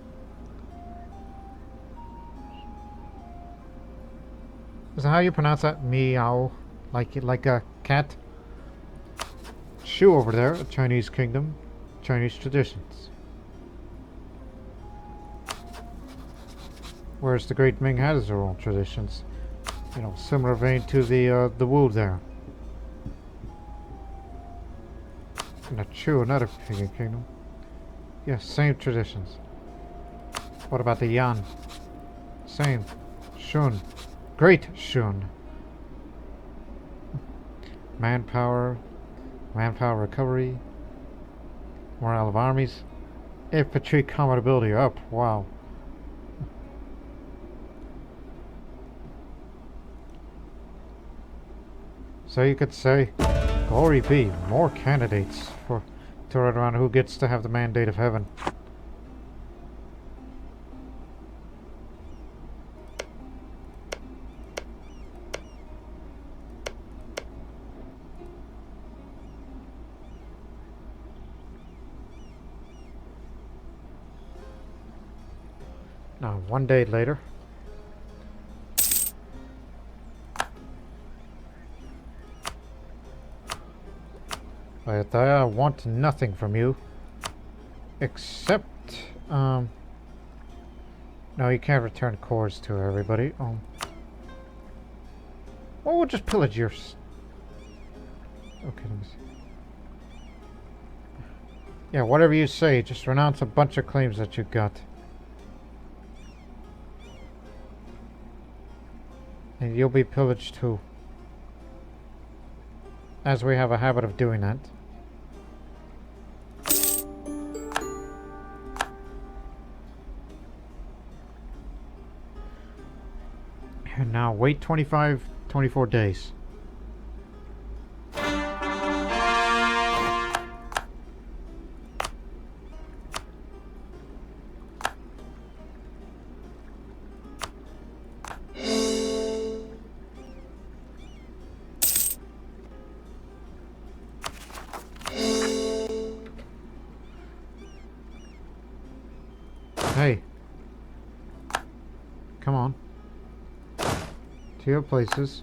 Is that how you pronounce that? Meow, like a cat. Shu over there, a Chinese kingdom, Chinese traditions. Whereas the Great Ming has their own traditions, you know, similar vein to the Wu there. And a Chu, another pagan kingdom. Yes, same traditions. What about the Yan? Same. Shun. Great Shun. Manpower recovery. Morale of armies. Infantry combat ability up. Wow. So you could say, glory be, more candidates to run around who gets to have the mandate of heaven. Now, 1 day later. I want nothing from you. Except, no, you can't return cores to everybody. Well, we'll just pillage yours. Okay, let me see. Yeah, whatever you say, just renounce a bunch of claims that you got. And you'll be pillaged too. As we have a habit of doing that. And now wait 24 days. Hey. Come on. To your places.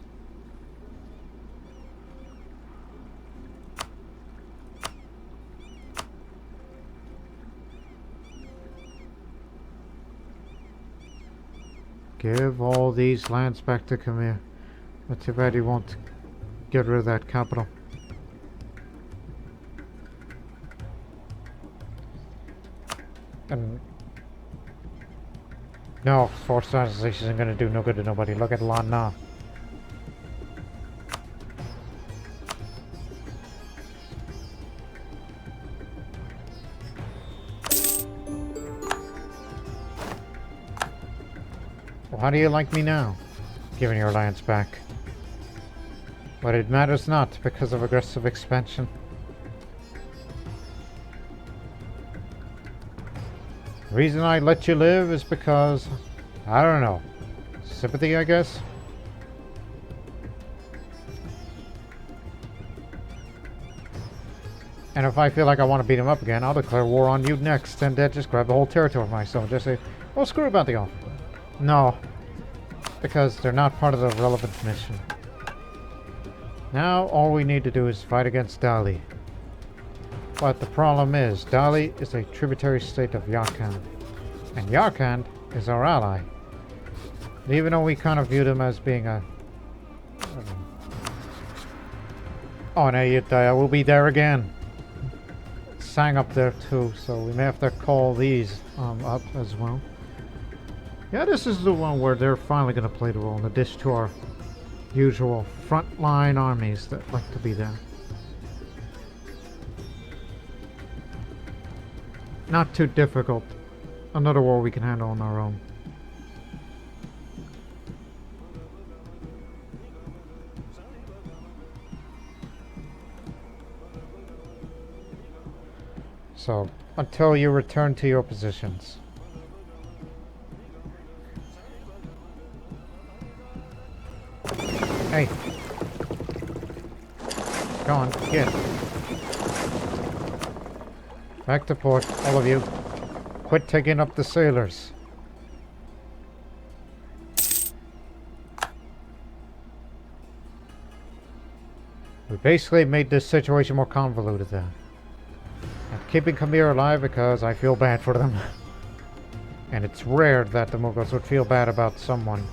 Give all these lands back to Khmer. But too bad you won't get rid of that capital. And no, forced translation isn't going to do no good to nobody. Look at Lan Na. Well, how do you like me now? Giving your lands back. But it matters not because of aggressive expansion. The reason I let you live is because, I don't know, sympathy, I guess? And if I feel like I want to beat him up again, I'll declare war on you next and just grab the whole territory for myself. Just say, well, screw about the offer. No, because they're not part of the relevant mission. Now, all we need to do is fight against Dali. But the problem is, Dali is a tributary state of Yarkand. And Yarkand is our ally. And even though we kind of view them as being a Oh no, we'll be there again. Sang up there too, so we may have to call these up as well. Yeah, this is the one where they're finally going to play the role in addition to our usual frontline armies that like to be there. Not too difficult. Another war we can handle on our own. So, until you return to your positions. Hey. Go on, get. Back to port, all of you. Quit taking up the sailors. We basically made this situation more convoluted there. I'm keeping Khmer alive because I feel bad for them. And it's rare that the Mughals would feel bad about someone.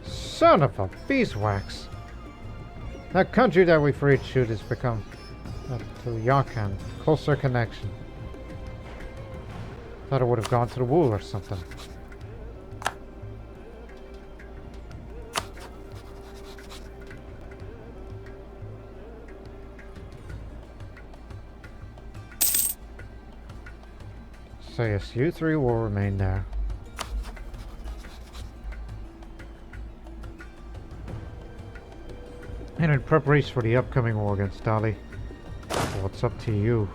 Son of a beeswax! That country that we freed should has become to Yarkhan. Closer connection. Thought it would have gone to the wool or something. So yes, you three will remain there. And in preparation for the upcoming war against Dali, well, it's up to you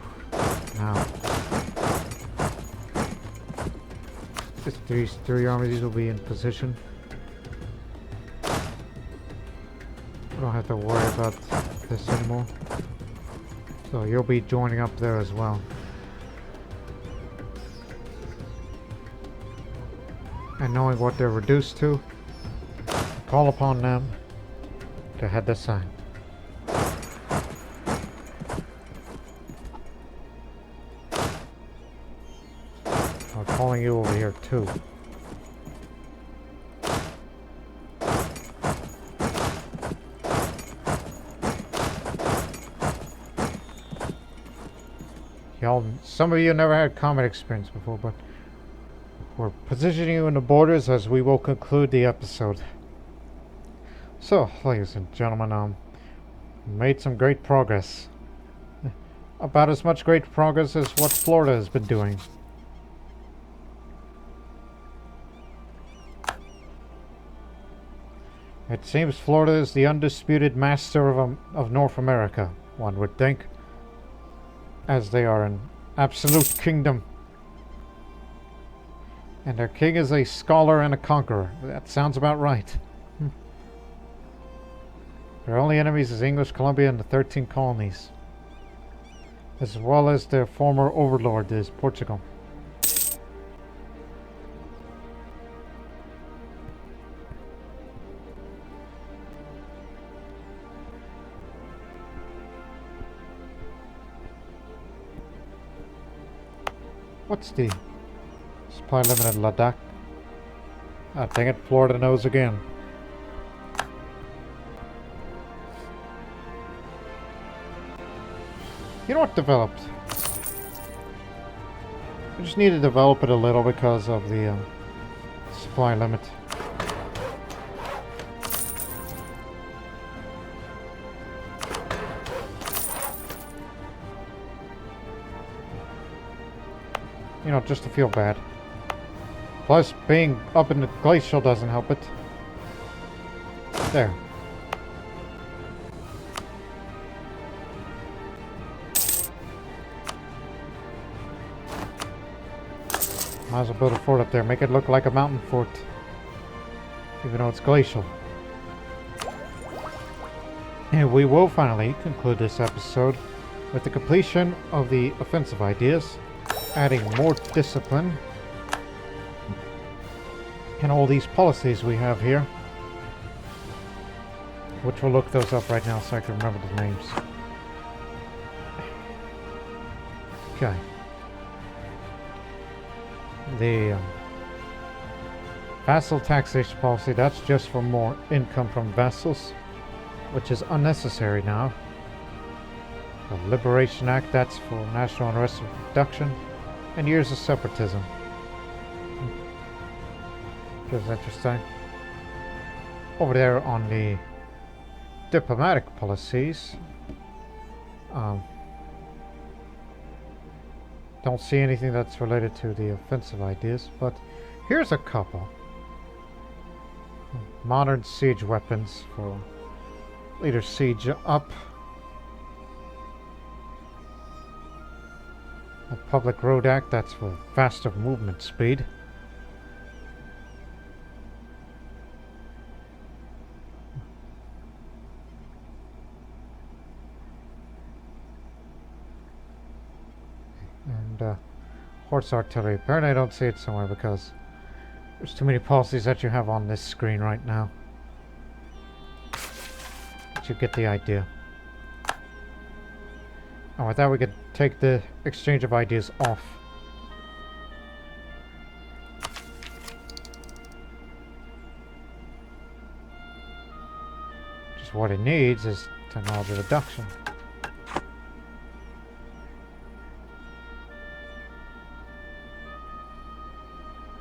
now. These three armies will be in position. We don't have to worry about this anymore. So you'll be joining up there as well. And knowing what they're reduced to, call upon them to head the sign. I'm calling you over here too. Y'all, some of you never had combat experience before, but we're positioning you in the borders as we will conclude the episode. So, ladies and gentlemen, made some great progress. About as much great progress as what Florida has been doing. It seems Florida is the undisputed master of North America, one would think. As they are an absolute kingdom. And their king is a scholar and a conqueror. That sounds about right. Their only enemies is English Columbia and the 13 colonies. As well as their former overlord is Portugal. What's the supply limit in Ladakh? Ah, dang it, Florida knows again. You know what developed? I just need to develop it a little because of the supply limit. You know, just to feel bad. Plus, being up in the glacial doesn't help it. There. Might as well build a fort up there. Make it look like a mountain fort. Even though it's glacial. And we will finally conclude this episode with the completion of the offensive ideas. Adding more discipline. And all these policies we have here. Which we'll look those up right now so I can remember the names. Okay. The Vassal taxation policy, that's just for more income from vassals, which is unnecessary now. The Liberation Act, that's for national unrest reduction, and years of separatism. Which is interesting. Over there on the diplomatic policies, don't see anything that's related to the offensive ideas, but here's a couple. Modern siege weapons for later siege up. A public road act, that's for faster movement speed. And horse artillery. Apparently I don't see it somewhere because there's too many policies that you have on this screen right now. But you get the idea. Oh, I thought we could take the exchange of ideas off. Just what it needs is technology reduction.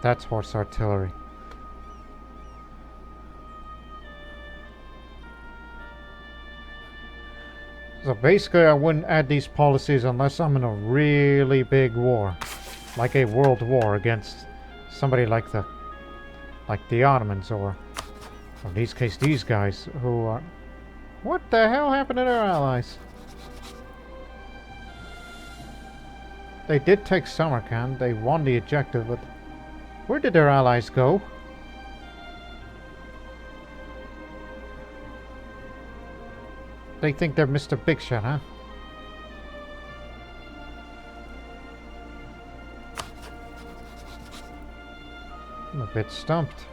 That's horse artillery. So basically I wouldn't add these policies unless I'm in a really big war. Like a world war against somebody like the Ottomans, or in this case these guys who are... What the hell happened to their allies? They did take Samarkand, they won the objective, but where did their allies go? They think they're Mr. Big Shot, huh? I'm a bit stumped.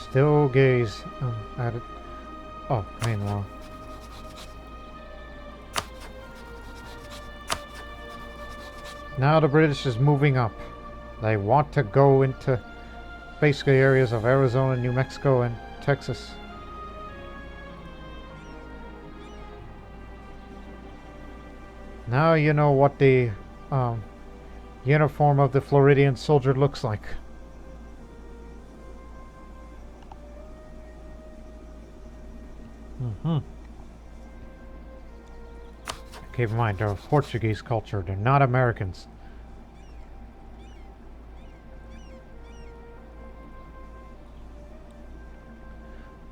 Still gaze at it. Oh, meanwhile. Now the British is moving up. They want to go into basically areas of Arizona, New Mexico, and Texas. Now you know what the uniform of the Floridian soldier looks like. Keep in mind, they're of Portuguese culture. They're not Americans.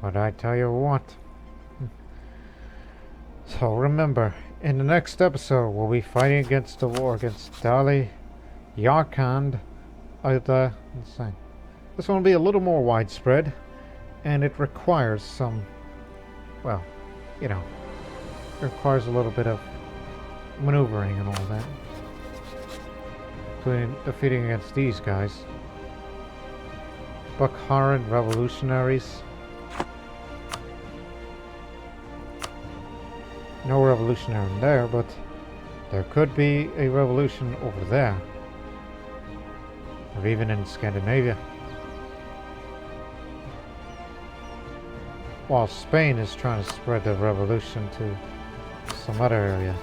But I tell you what. So remember, in the next episode, we'll be fighting against the war against Dali, Yarkand, insane. This one will be a little more widespread, and it requires some, well, you know, it requires a little bit of maneuvering and all that, including defeating against these guys. Bukharan revolutionaries. No revolutionary in there, but there could be a revolution over there, or even in Scandinavia. While Spain is trying to spread the revolution to some other area.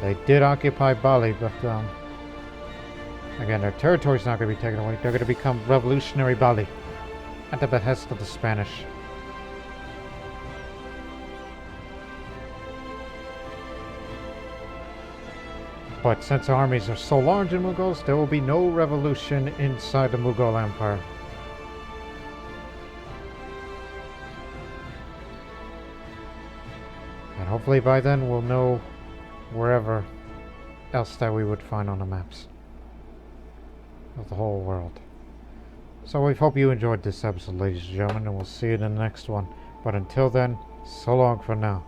They did occupy Bali, but again, their territory's not going to be taken away. They're going to become revolutionary Bali at the behest of the Spanish. But since armies are so large in Mughals, there will be no revolution inside the Mughal Empire. And hopefully by then we'll know wherever else that we would find on the maps of the whole world. So we hope you enjoyed this episode, ladies and gentlemen, and we'll see you in the next one. But until then, so long for now.